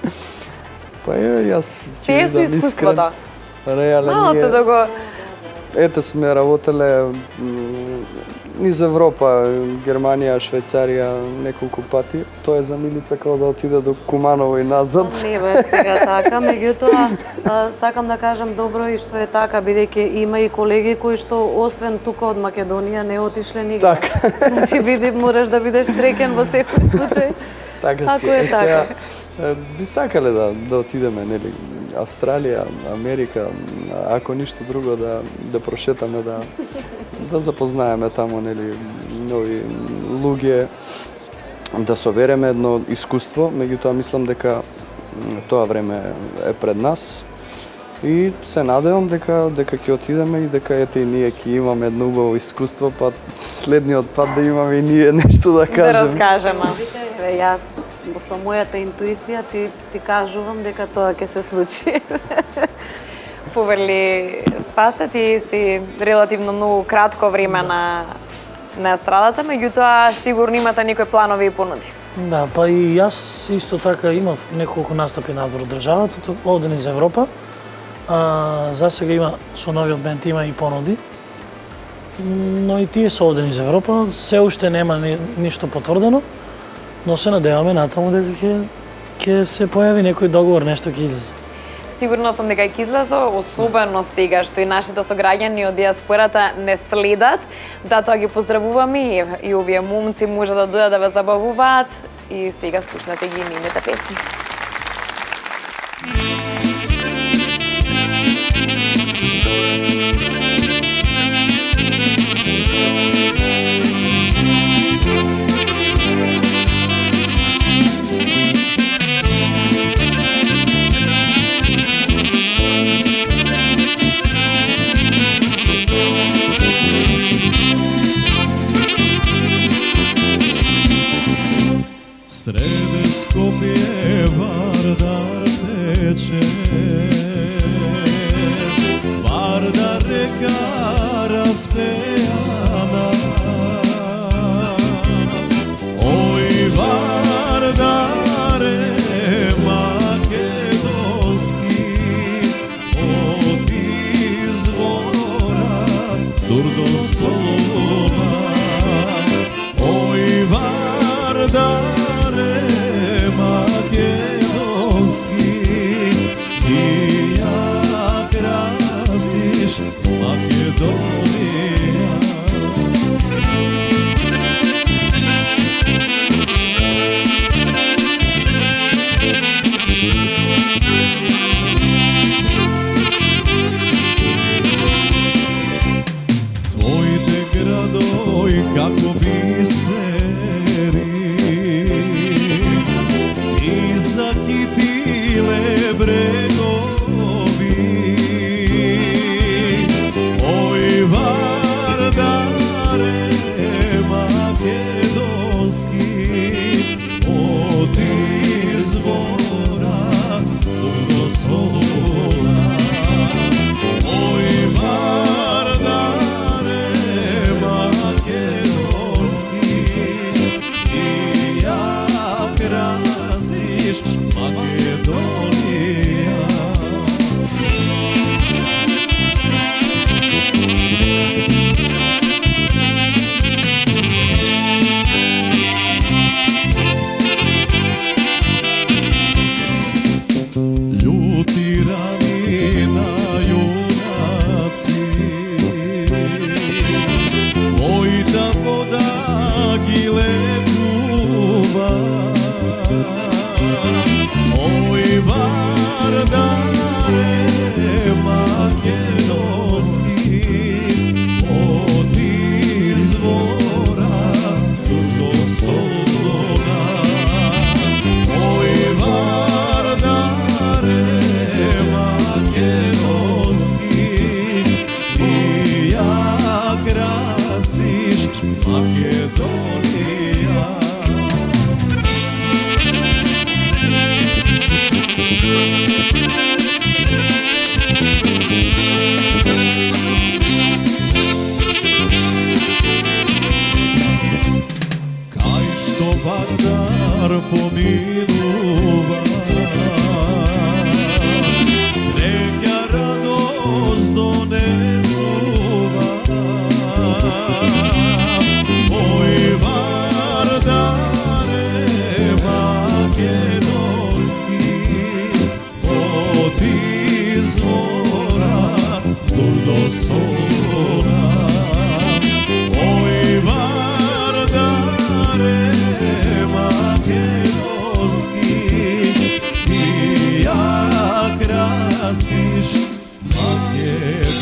Па јас Се со искуството. Реален Мало се да го... Ете сме работеле низ Европа, Германија, Швајцарија неколку пати. Тоа е за Милица како да отиде до Куманово и назад. Не бе сега така, меѓутоа сакам да кажам добро и што е така, бидејќи има и колеги кои што освен тука од Македонија не отишле нигде. Така. Значи мораш да бидеш среќен во секој случај. Така си. Ако е така. Би сакале да отидеме, нели, Австралија, Америка, ако ништо друго да прошетаме, да запознаеме таму, нели, нови луѓе, да собереме едно искуство, меѓутоа мислам дека тоа време е пред нас. И се надевам дека ќе отидеме и дека ете и ние ќе имаме едно убаво искуство, па следниот пат да имаме и ние нешто да кажеме. Да разкажеме. Јас со мојата интуиција ти кажувам дека тоа ќе се случи. Поверли Спасе, ти си релативно многу кратко време на естрадата, меѓутоа сигурно имате некои планови и понуди. Да, па и јас исто така имав неколку настапи надвор од државата, овде низ Европа. За сега има со новиот бенд има и понуди. Но и тие се овде низ Европа, се уште нема ништо потврдено, но се надеваме натаму дека ќе се појави некој договор, нешто ќе излезе. Сигурно сум дека ќе излезо, особено сега што и нашите сограѓани од диаспората не следат, затоа ги поздравуваме и овие момци може да дојдат да ве забавуваат и сега слушнете ги нивните песни. Srede Skopje Vardar teče, Vardar reka raspejana. Oj Vardare makedonski, od izvora Durdo Solona. Oj Vardare makedonski, ti ja krasiš Makedonija. Tvoj Makedonija. Kaj što Vardar pomiluva, sreća radost donesuva. Oj Vardare makedonski, od izvora do sola. Oj Vardare makedonski, ti jak krasiš Makedonija.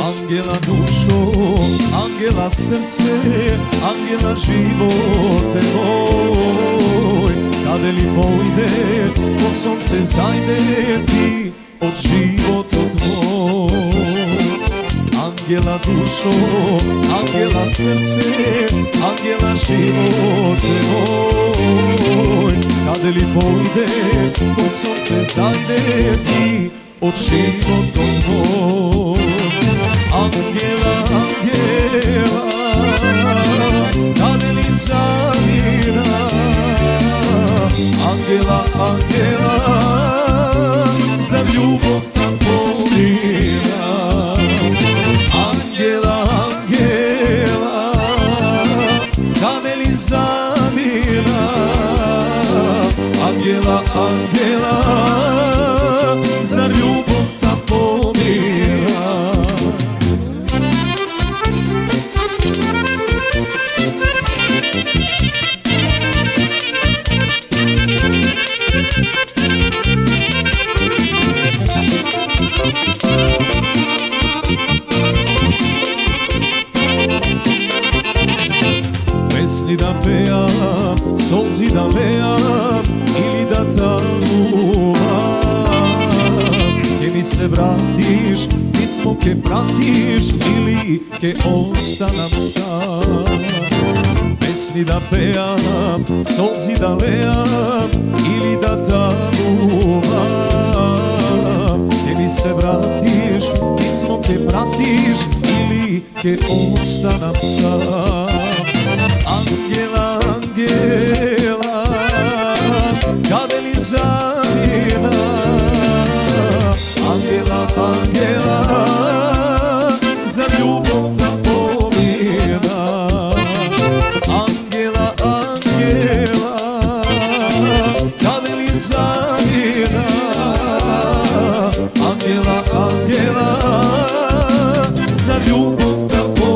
Angela dušo, Angela srce, Angela živote moj. Kade li pojde, ko sunce zajde ti od života tvoj. Angela dušo, Angela srce, Angela živote moj. Kade li pojde, ko sunce zajde ti od života tvoj. Angela, Angela, kade li zavira. Angela, Angela, za ljubav nam pomira. Angela, Angela, kade li zavira. Angela, Angela, za ljubav nam pomira. Pesni da pejam, solzi da lejam ili da tanuvam. Ke mi se vratiš, pismo ke pratiš ili ke ostanam sam. Pesni da pejam, solzi da lejam ili da tanuvam. Ke mi se vratiš, pismo ke pratiš ili ke ostanam sam. Angela, Angela, kade li zavira. Angela, Angela, za ljubav da pomira. Angela, Angela, kade li zavira. Angela, Angela, za ljubav da pomira.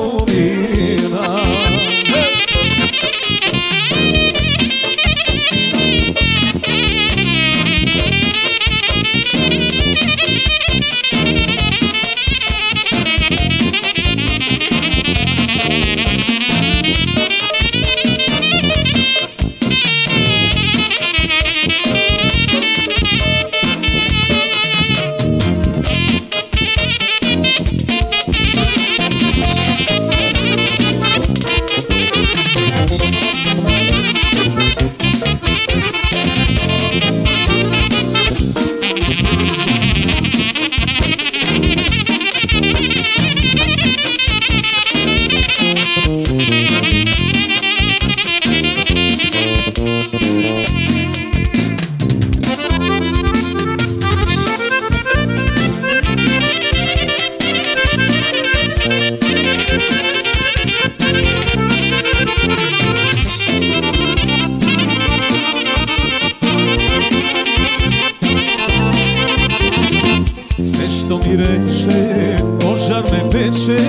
što mi reče, požar me peče,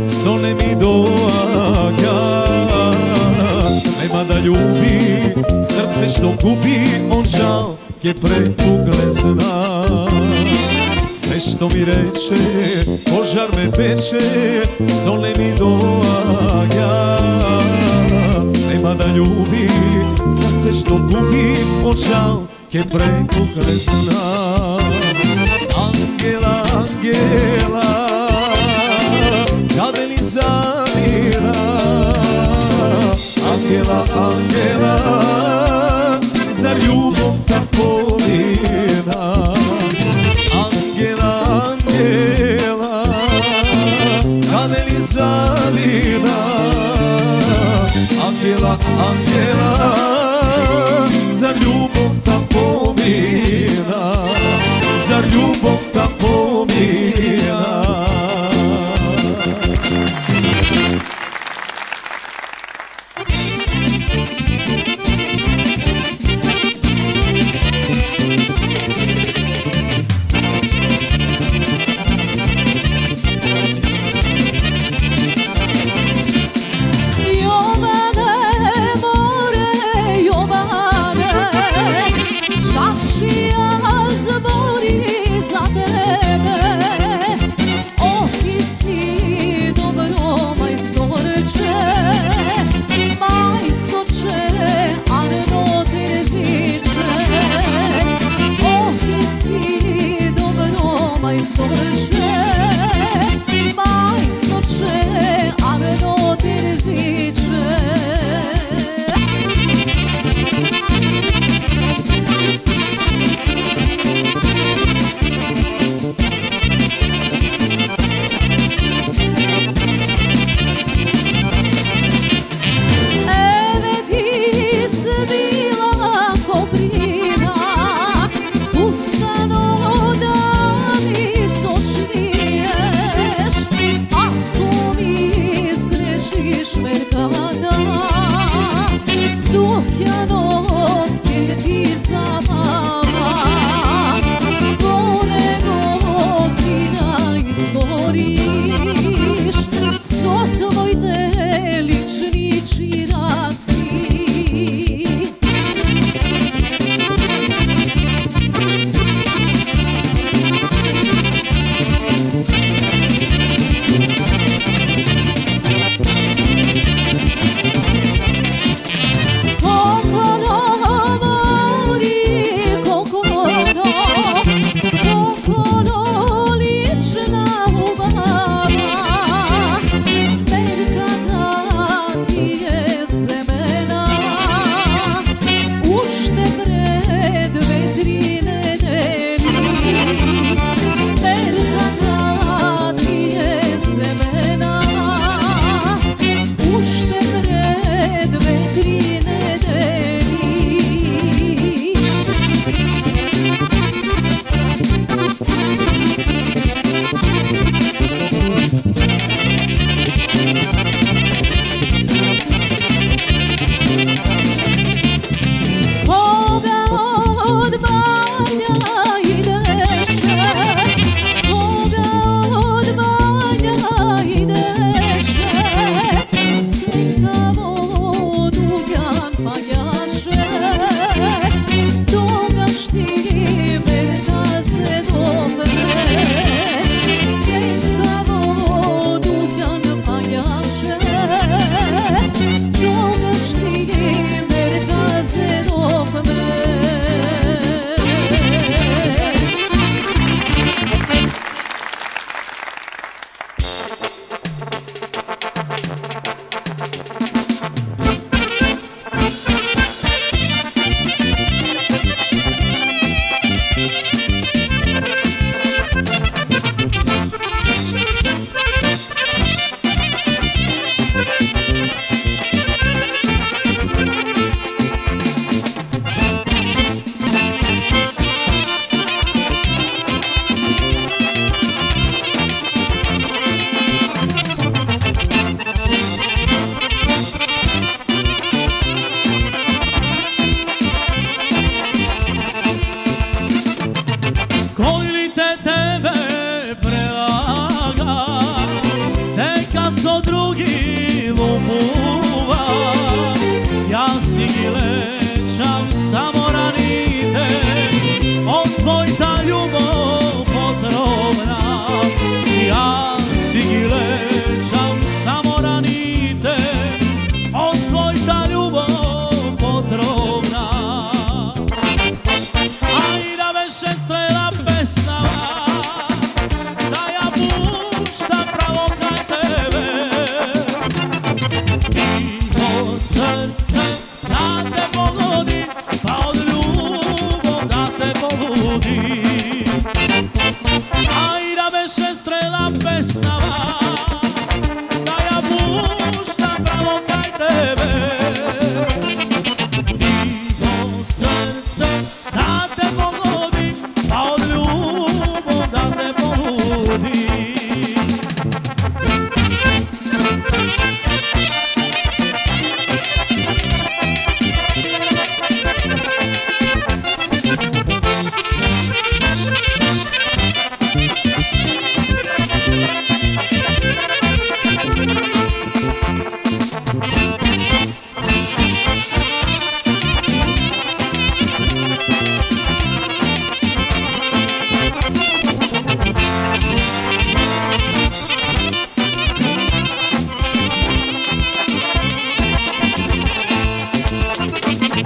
sone mi doaga. Nema da ljubi, srce Srce što gubi on žal je pretugle zna. Sve što mi reče, požar me peče, sole mi doaja. Nema da ljubi, srce što gubi on žal je pretugle zna. Angela, Angela, kada li zavira. Angela, Angela, za ljubav tako vina. Angela, Angela, kada li zavira. Angela, Angela, za ljubav tako vina. Za ljubav tako vina.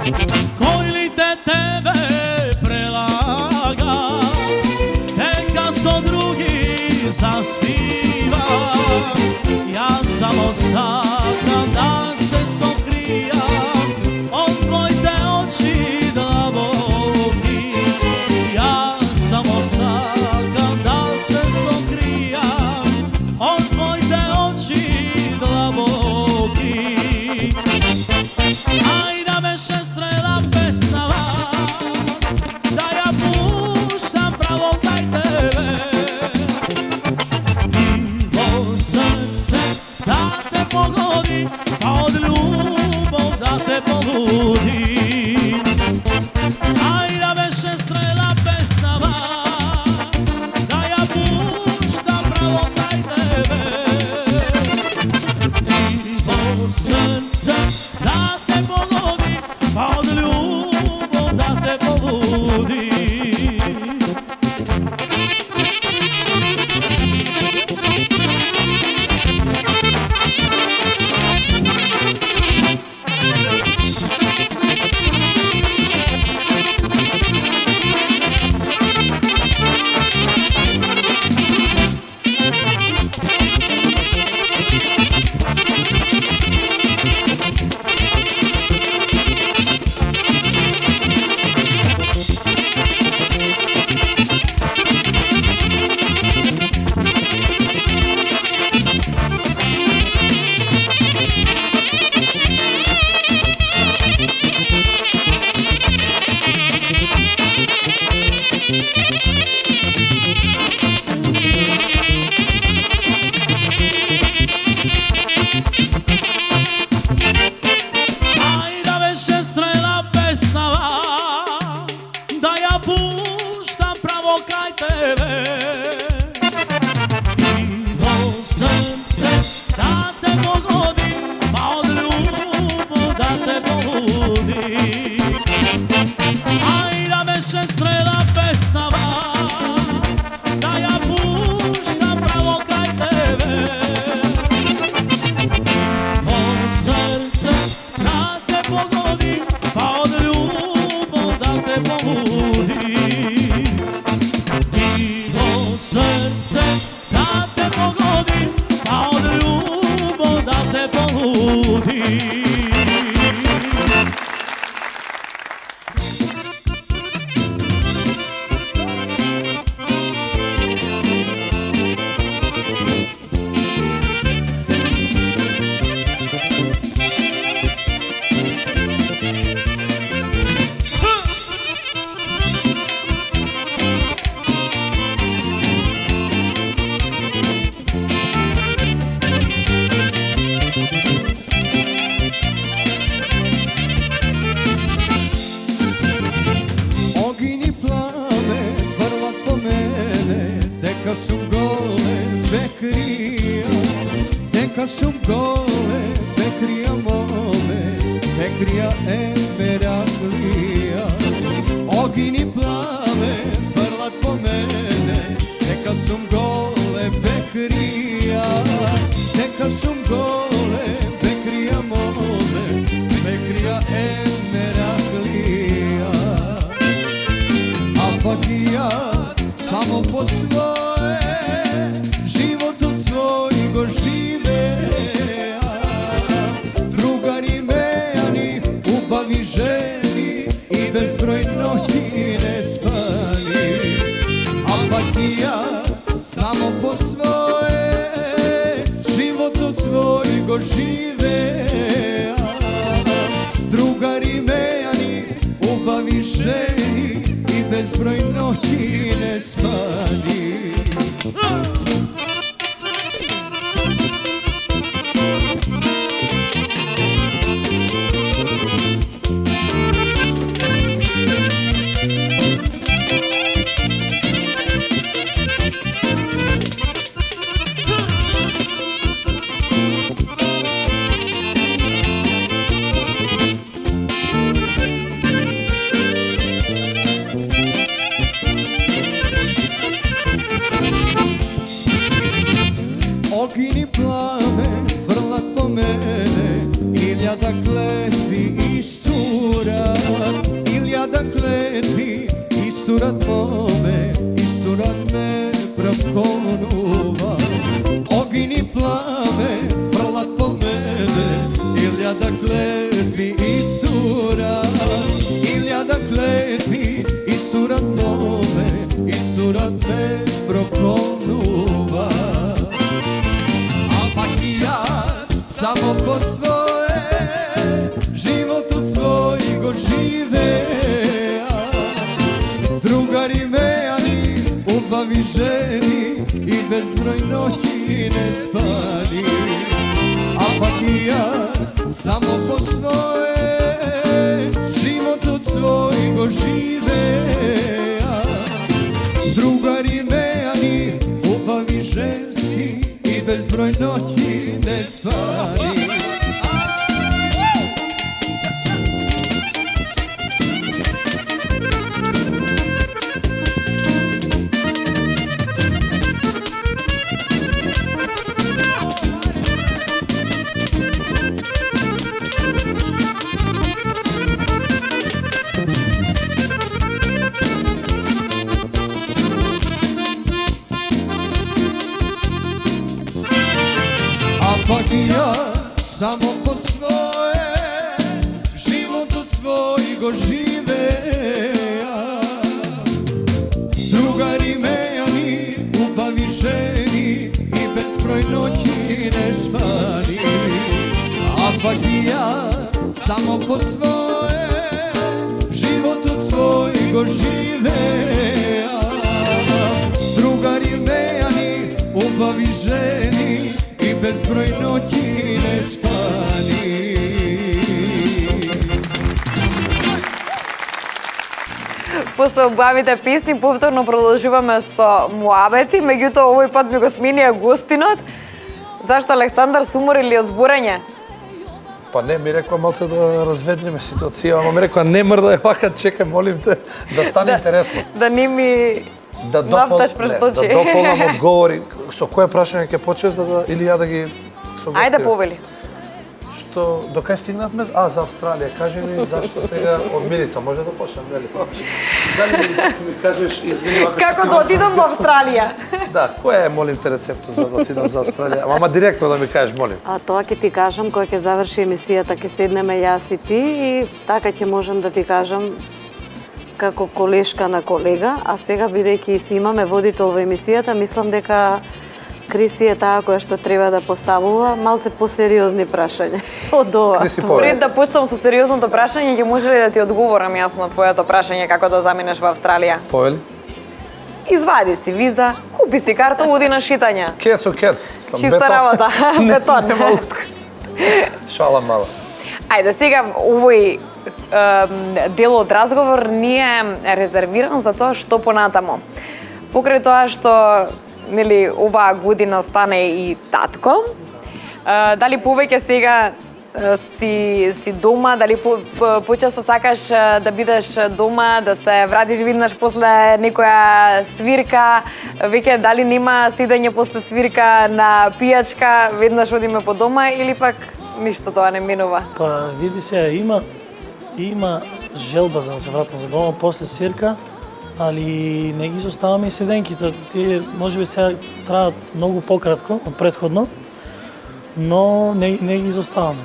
Koji li te tebe prelaga, neka so drugi zaspiva. Ja samo sakam da se sokrijam od tvojte oči dlavoki. Ja samo sakam da se sokrijam od tvojte oči dlavoki. Aj da me šestrela pesnava, da ja puštam pravo kaj tebe. Divo srce da te pogodi, pa od ljubov da te poludi. Aj da me šestrela pesnava, da ja puštam pravo kaj tebe. Divo srce da te pogodi, pa od ljubov da te poludi. Aj da me šestrela pesnava, da ja puštam pravo kaj tebe. Divo srce da te pogodi, pa od ljubov da te poludi. Aj da me šestrela pesnava, da ja puštam pravo kaj tebe. Divo srce da te pogodi, pa od ljubov da te poludi. Divo srce da te pogodi, pa od ljubov da te poludi. Ogini plave, vrlat po mene, deka sum gole, bekrija. Deka sum gole, bekrija mome, bekrija emeraklija. Ogini plave, vrlat po mene, deka sum gole, bekrija. Deka sum gole, bekrija mome, bekrija emeraklija. Apatija samo po svoje, život od svojeg žive. Drugari mejani, ubavi ženi i bezbroj noći ne spani. Apatija samo po svoje, život od svojeg žive. Drugari mejani, ubavi ženi i bezbroj noći ne spani. noći ne spani, a pak i ja samo po svoje život od svojeg živeja. Drugari mejani, ljubavi ženski i bezbroj noći ne spani. Pak i ja samo po svoje život od svojeg živeja. Drugari mejani, ljubavi ženi i bezbroj noći ne spani, a pak i ja samo po svoje život od svojeg živeja. Drugari mejani, ljubavi ženi i bezbroj noći ne spani. После убавите песни повторно продолжуваме со муабети, меѓутоа овој пат ми го смени Агустинот. Зашто Александар се умори од зборење? Па не, ми рекла малце да разведриме ситуација, ама ми рекла не мрдај вака, чекај, молим те, да стане интересно. Да не ми нафташ престочи. Да дополнам одговори. Со кое прашање ќе почнеш или ја да ги согласувам? Ајде повели. Што до кај стигнавме? За Австралија. Кажи ми зашто сега од Милица може да почнем, нели? Дали ми кажеш извини вака. Како да отидам во Австралија? Да, кој е, молим те, рецептот за да отидам за Австралија? Ама директно да ми кажеш, молим. А тоа ќе ти кажам кога ќе заврши емисијата, ќе седнеме јас и ти и така ќе можам да ти кажам како колешка на колега, а сега бидејќи си имаме водител во емисијата, мислам дека Криси е таа која што треба да поставува малце посериозни прашања од ова. Криси, повели. Пред да почнам со сериозното прашање, ќе може ли да ти одговорам јас на твоето прашање како да заминеш во Австралија? Повели. Извади си виза, купи си карта, оди на шитање. Кец о кец. Чиста работа, бетон. Нема утка. Шала мала. Ајде, сега овој дел од разговор не е резервиран за тоа што понатамо. Покрај тоа што нели оваа година стане и татко, дали повеќе сега си дома, дали почесто сакаш да бидеш дома, да се вратиш виднаш после некоја свирка, веќе дали нема сидење после свирка на пијачка, веднаш одиме по дома или пак ништо тоа не минува? Па види се, има желба за да се вратам за дома после свирка, али не ги изоставаме и седенките. Тие можеби сега траат многу пократко од претходно, но не ги изоставаме.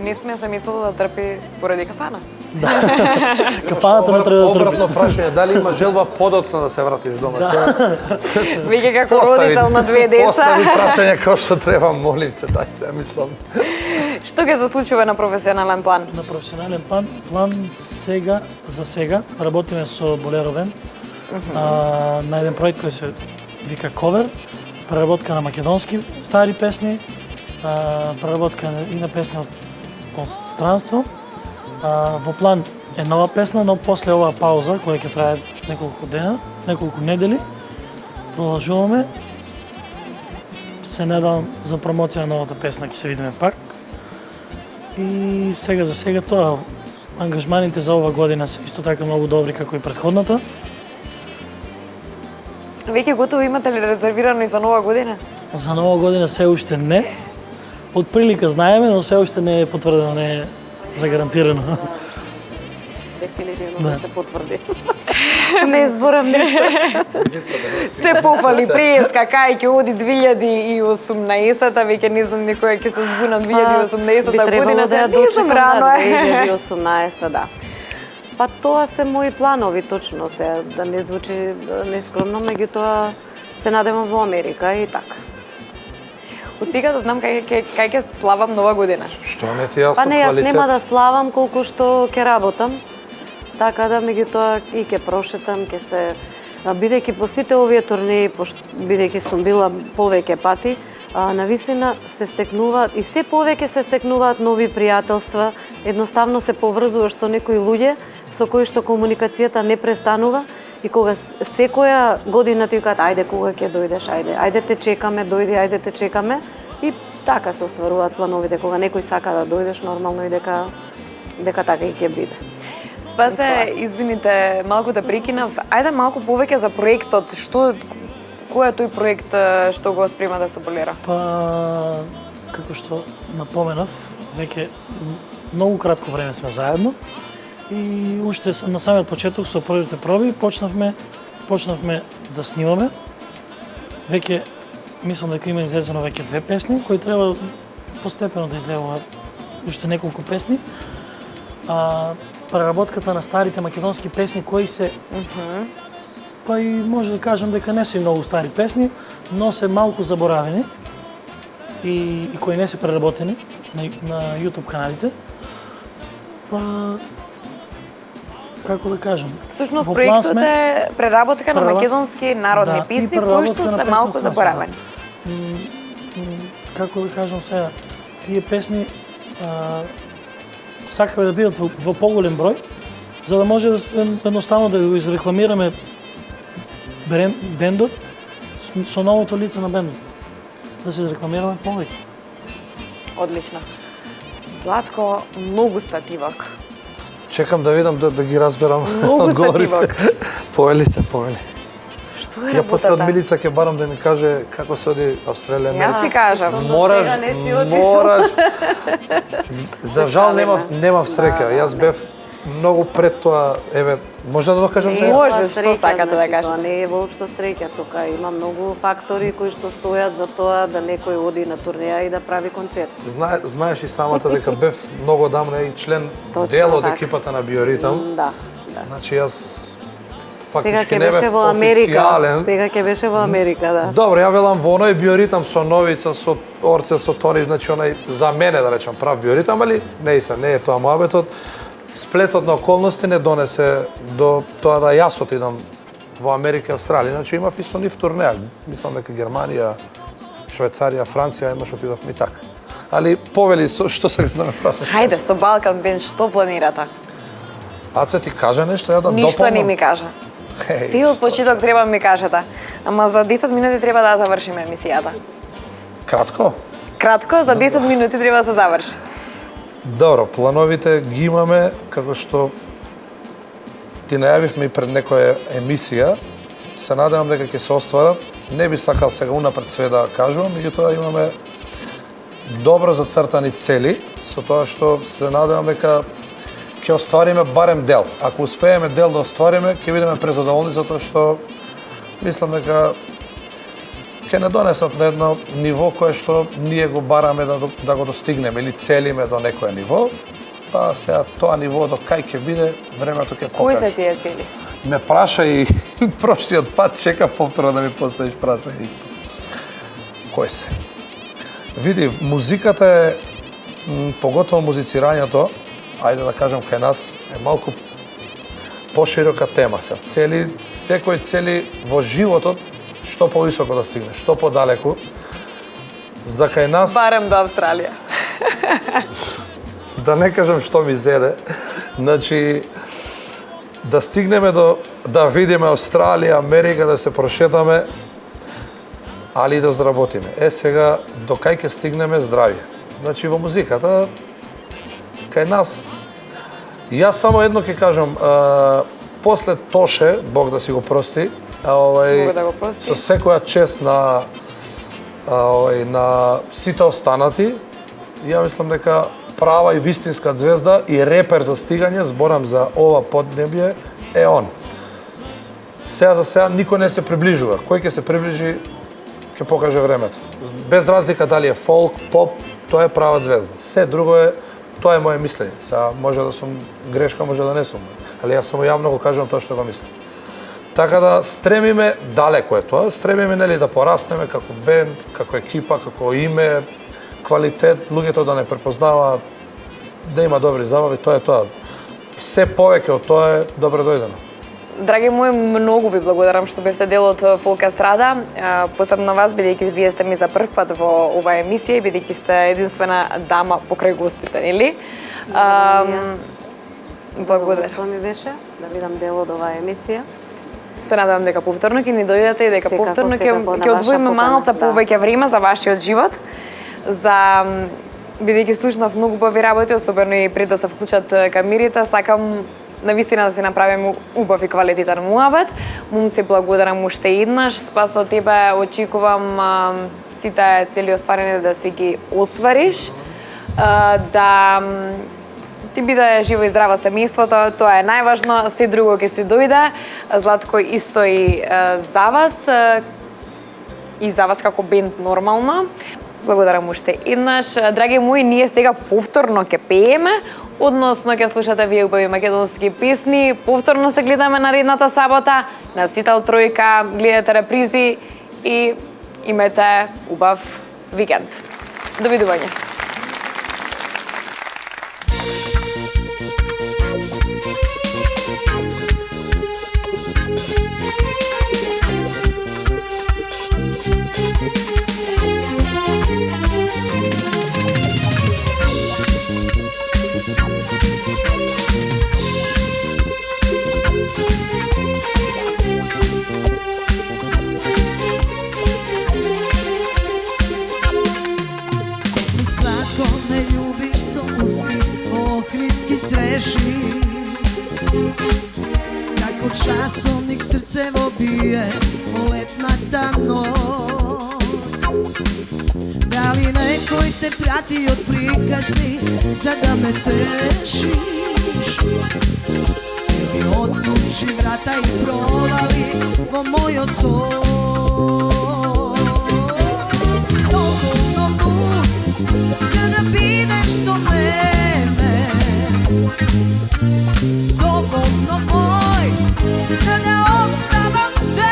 Не сме се мислело да трпи поради кафана. Кафаната не треба да трпи. Обратно прашање, дали има желба подоцна да се вратиш дома? Веќе како родител на две деца. Постави прашање како што треба, молим те, дај се, мислам. Што ќе се случува на професионален план? На професионален план за сега работиме со Болеро Бенд на еден проект кој се вика Ковер, преработка на македонски стари песни, преработка и на песни од странство. Во план е нова песна, но после оваа пауза, која ќе трае неколку дена, неколку недели, продолжуваме. Се надевам за промоција на новата песна, ќе се видиме пак. И сега за сега тоа, ангажманите за ова година се исто така многу добри како и претходната. Веќе готово имате ли резервирано и за нова година? За нова година се уште не. Од прилика знаеме, но се уште не е потврдено, не е загарантирано. Дефинитивно да се потврди. Не зборам ништо. Се пофали преска, кај ќе оди 2018-та, веќе не знам никоја ќе се збуна 2018-та година, да ја дочекам на 2018-та, да. Па тоа се мои планови точно се, да не звучи нескромно, меѓутоа се надевам во Америка и така. Од сега да знам кај ќе славам нова година. Што не ти јасно Па не, јас квалитет? нема да славам колку што ќе работам. Така да меѓутоа и ќе прошетам, ќе се Бидејќи по сите овие турнеи, бидејќи сум била повеќе пати, навистина се стекнуваат и се повеќе се стекнуваат нови пријателства, едноставно се поврзуваш со некои луѓе со кои што комуникацијата не престанува и кога секоја година ти кажат ајде кога ќе дојдеш, ајде те чекаме, дојди, ајде те чекаме и така се остваруваат плановите кога некој сака да дојдеш, нормално и дека така и ќе биде. Спасе, извините, малку да прекинав. Ајде малку повеќе за проектот. Кој е тој проект што го спрема да се болера? Па, како што напоменав, веќе многу кратко време сме заедно и уште на самиот почеток со првите проби почнавме да снимаме. Веќе мислам дека има излезено веќе 2 песни кои треба постепено да излегуваат уште неколку песни. Преработката на старите македонски песни кои се па и може да кажам дека не се многу стари песни, но се малку заборавени и кои не се преработени на YouTube каналите. Па како да кажам? Всушност проектот е преработка на македонски народни песни кои што се малку заборавени. Како да кажам сега, тие песни сакаме да бидат во поголем број, за да може едноставно да го изрекламираме бендот со новото лице на бендот. Да се изрекламираме повеќе. Одлично. Златко, многу стативок. Чекам да видам да ги разберам Многу стативок. Повели се, повели. Што е Ја после од работата? Милица ќе барам да ми каже како се оди Австралија. Јас ти кажам. Мораш, сега не си отишол. мораш. За жал немав среќа. Јас бев многу пред тоа, еве, може да докажам Не сега? е Може, тоа што среќа, сакате да значи, кажете? Тоа не е воопшто среќа, тука има многу фактори кои што стојат за тоа да некој оди на турнеја и да прави концерт. Знаеш и самата дека бев многу одамна и член Точно дел од така. екипата на Биоритам. Да. Значи јас Сега фактички ќе не беше бев во Америка. официјален. Сега ќе беше во Америка, да. Добро, ја велам во оној биоритам со Новица, со Орце, со Тони, значи онај за мене да речам прав биоритам, али не е тоа моабетот. Сплетот на околности не донесе до тоа да јас отидам во Америка и Австралија. Значи имав и со нив турнеа. Мислам дека Германија, Швајцарија, Франција, еднаш отидовме и така. Али повели што сакаш да ме прашаш? Хајде, со Балкан Бенд, што планирате? Аце ти кажа нешто, ја да Ништо дополнам? не ми кажа. Еј, Си од почеток треба да ми кажете. Ама за 10 минути треба да завршиме емисијата. Кратко? Кратко, за 10 минути треба да се заврши. Добро, плановите ги имаме, како што ти најавивме и пред некоја емисија. Се надевам дека ќе се остварат. Не би сакал сега унапред све да кажувам, меѓутоа имаме добро зацртани цели, со тоа што се надевам дека ќе оствариме барем дел. Ако успееме дел да оствариме, ќе бидеме презадоволни затоа што мислам дека ќе не донесат на едно ниво кое што ние го бараме да го достигнеме или целиме до некое ниво, па сега тоа ниво до кај ќе биде, времето ќе Кои покаже. се тие цели? Ме праша и прошлиот пат чека повторно да ми поставиш прашање исто. Кој се? Види, музиката е, поготово музицирањето, ајде да кажам кај нас, е малку поширока тема. Секој цели во животот што повисоко да стигне, што подалеку. За кај нас... Барем до Австралија. Да не кажам што ми зеде. Значи, да стигнеме да видиме Австралија, Америка, да се прошетаме, али да заработиме. Сега, до кај ќе стигнеме здравје. Значи, во музиката, кај нас, јас само едно ќе кажам, после Тоше, Бог да си го прости, Бог да го прости. со секоја чест на сите останати, ја мислам дека права и вистинска звезда и репер за стигање, зборам за ова поднебје, е он. Сега за сега никој не се приближува. Кој ќе се приближи, ќе покаже времето. Без разлика дали е фолк, поп, тоа е права звезда. Се друго е, тоа е моје мислење. Сега може да сум грешка, може да не сум. Али јас само јавно го кажувам тоа што го мислам. Така да стремиме, далеко е тоа, стремиме нели да пораснеме како бенд, како екипа, како име, квалитет, луѓето да не препознаваат, да има добри забави, тоа е тоа. Се повеќе од тоа е добро дојдено. Драги мои, многу ви благодарам што бевте дел од Фолк Естрада. Посебно вас, бидејќи вие сте ми за прв пат во оваа емисија и бидејќи сте единствена дама покрај гостите, нели? Благодарам. Задоволство ми беше да бидам дел од оваа емисија. Се надевам дека повторно ќе ни дојдете и дека повторно ќе одвоиме малку повеќе време за вашиот живот, за бидејќи слушнав многу убави работи, особено и пред да се вклучат камерите, сакам навистина да си направиме убав и квалитетен муабет. Момци, благодарам уште еднаш. Спас од тебе очекувам сите цели остварени да си ги оствариш, да ти биде живо и здраво семејството, тоа е најважно, се друго ќе си дојде. Златко, исто и за вас како бенд нормално. Благодарам уште еднаш. Драги мои, ние сега повторно ќе пееме, односно ќе слушате вие убави македонски песни. Повторно се гледаме наредната сабота на Сител Тројка, гледате репризи и имате убав викенд. Довидување. Sreši kako časovnik srcevo bije letnata noć. Da li nekoj te prati od prikazni za da me tešiš, ili otkući vrata i provali vo moj odsoj. Dovoljno mu sada bideš so mene, dovoljno moj, sada ostavam se.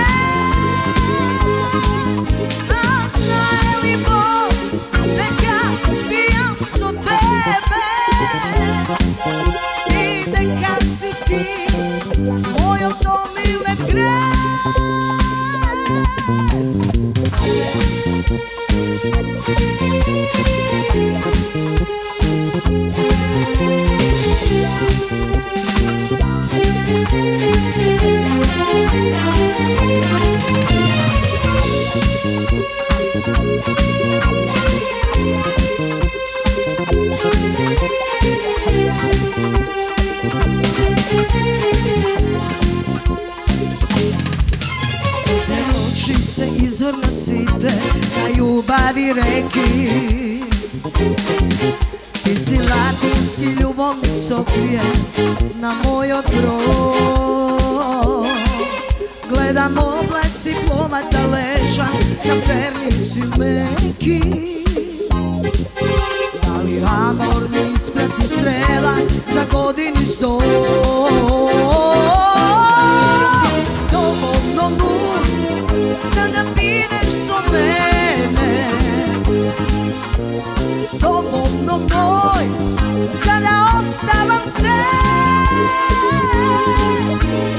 A znaje li Bog, neka spijam so tebe i neka si ti moj otomile greh. Te noći se izvorno site na ljubavi reki. Ti si latinski ljubavnik sokrije na moj odbroj. Gledam obleci plomata leža na pernici meki. Da li amor mi isprati strela za godini 100? Dovoljno nur, sada pideš so mene. Dovoljno moj, sada ostavam se.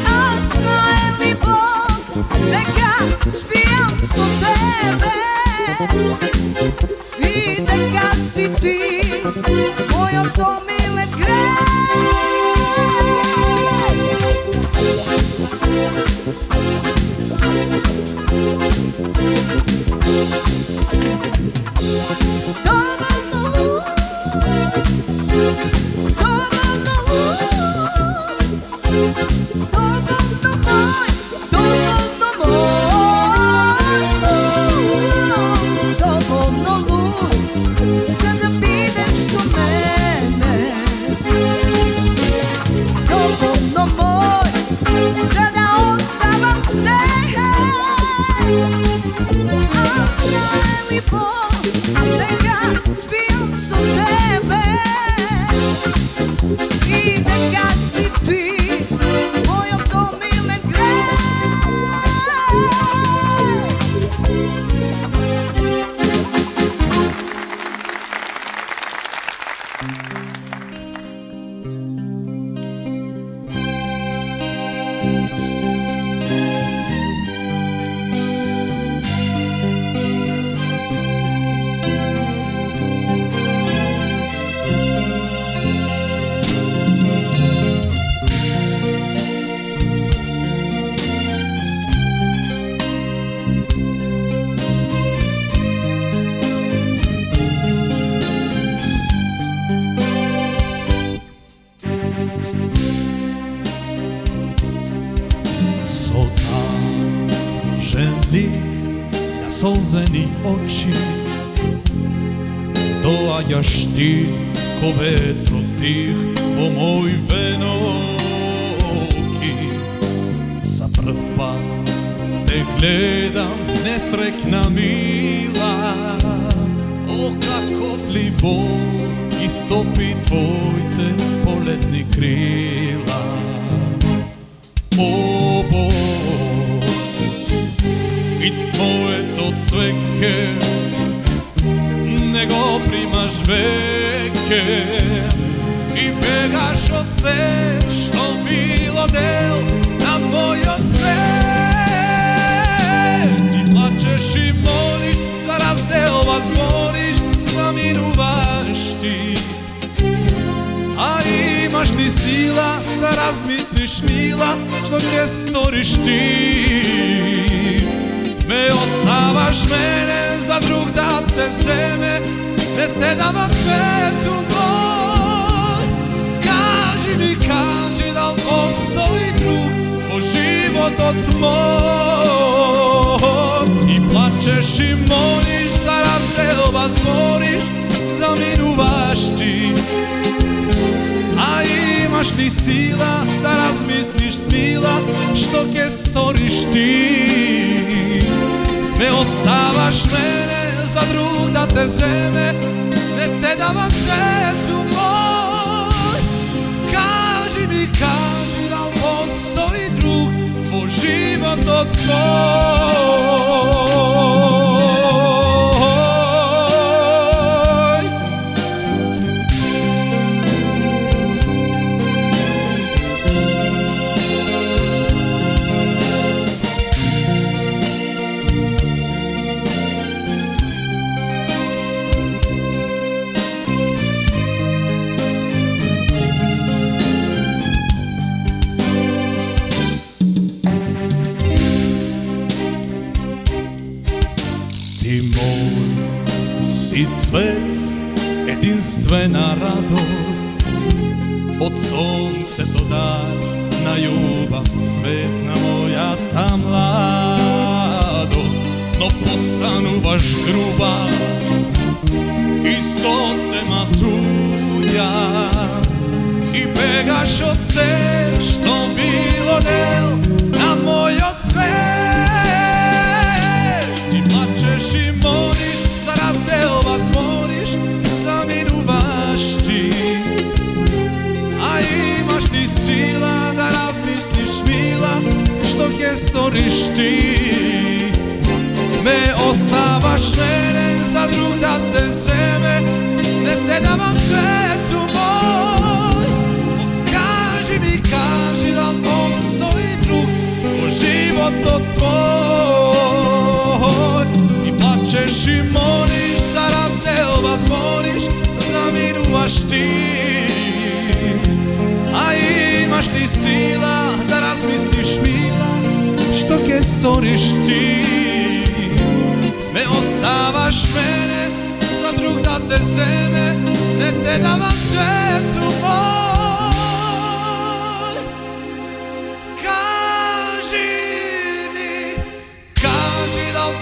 A znaje li Bog, neka spijam so tebe i neka si ti moj otomile greh. Sada pideš so mene, svetlik solzeni oči, doađaš ti ko vetro tih po moj venoki. Za prv pat te gledam nesrekna mila, o kakov li bol istopi tvojte poletni krila. O Bog, i tvoje to cveke nego primaš veke i begaš od sve što bilo del na moj odsvet. Ti plačeš i moli, za razdelva zboriš, zaminuvaš ti, a imaš li sila da razmisliš mila što će storiš ti. Me ostavaš mene za drug da te zeme, ne te davam svetu moj. Kaži da li postoji drug po život od moj. I plačeš i moliš, za razdelva zboriš, zaminuvaš ti, a imaš li sila da razmisliš smila što ke storiš ti. Me ostavaš mene za drug da te zeme, ne te davam svetu moj. Kaži da li postoji drug po život od tvoj. Si cvet, jedinstvena radost, od sonce do dar, na ljubav svetna moja ta mladost. No postanuvaš gruba i sosema tuđa i begaš od sve što bilo del na moj odsvet. Ti plačeš i moliš, za razdelva zboriš, zaminuvaš ti, a imaš li sila da razmisliš mila što ke storiš ti. Me ostavaš mene za drug da te zeme, ne te davam svetu moj. Kaži da li postoji drug po život od tvoj. I plačeš i moliš, za razdelva zboriš, zaminuvaš ti, a imaš li sila da razmisliš mila što ke storiš ti. Me ostavaš mene za drug da te zeme, ne te davam svetu moj. Kaži da li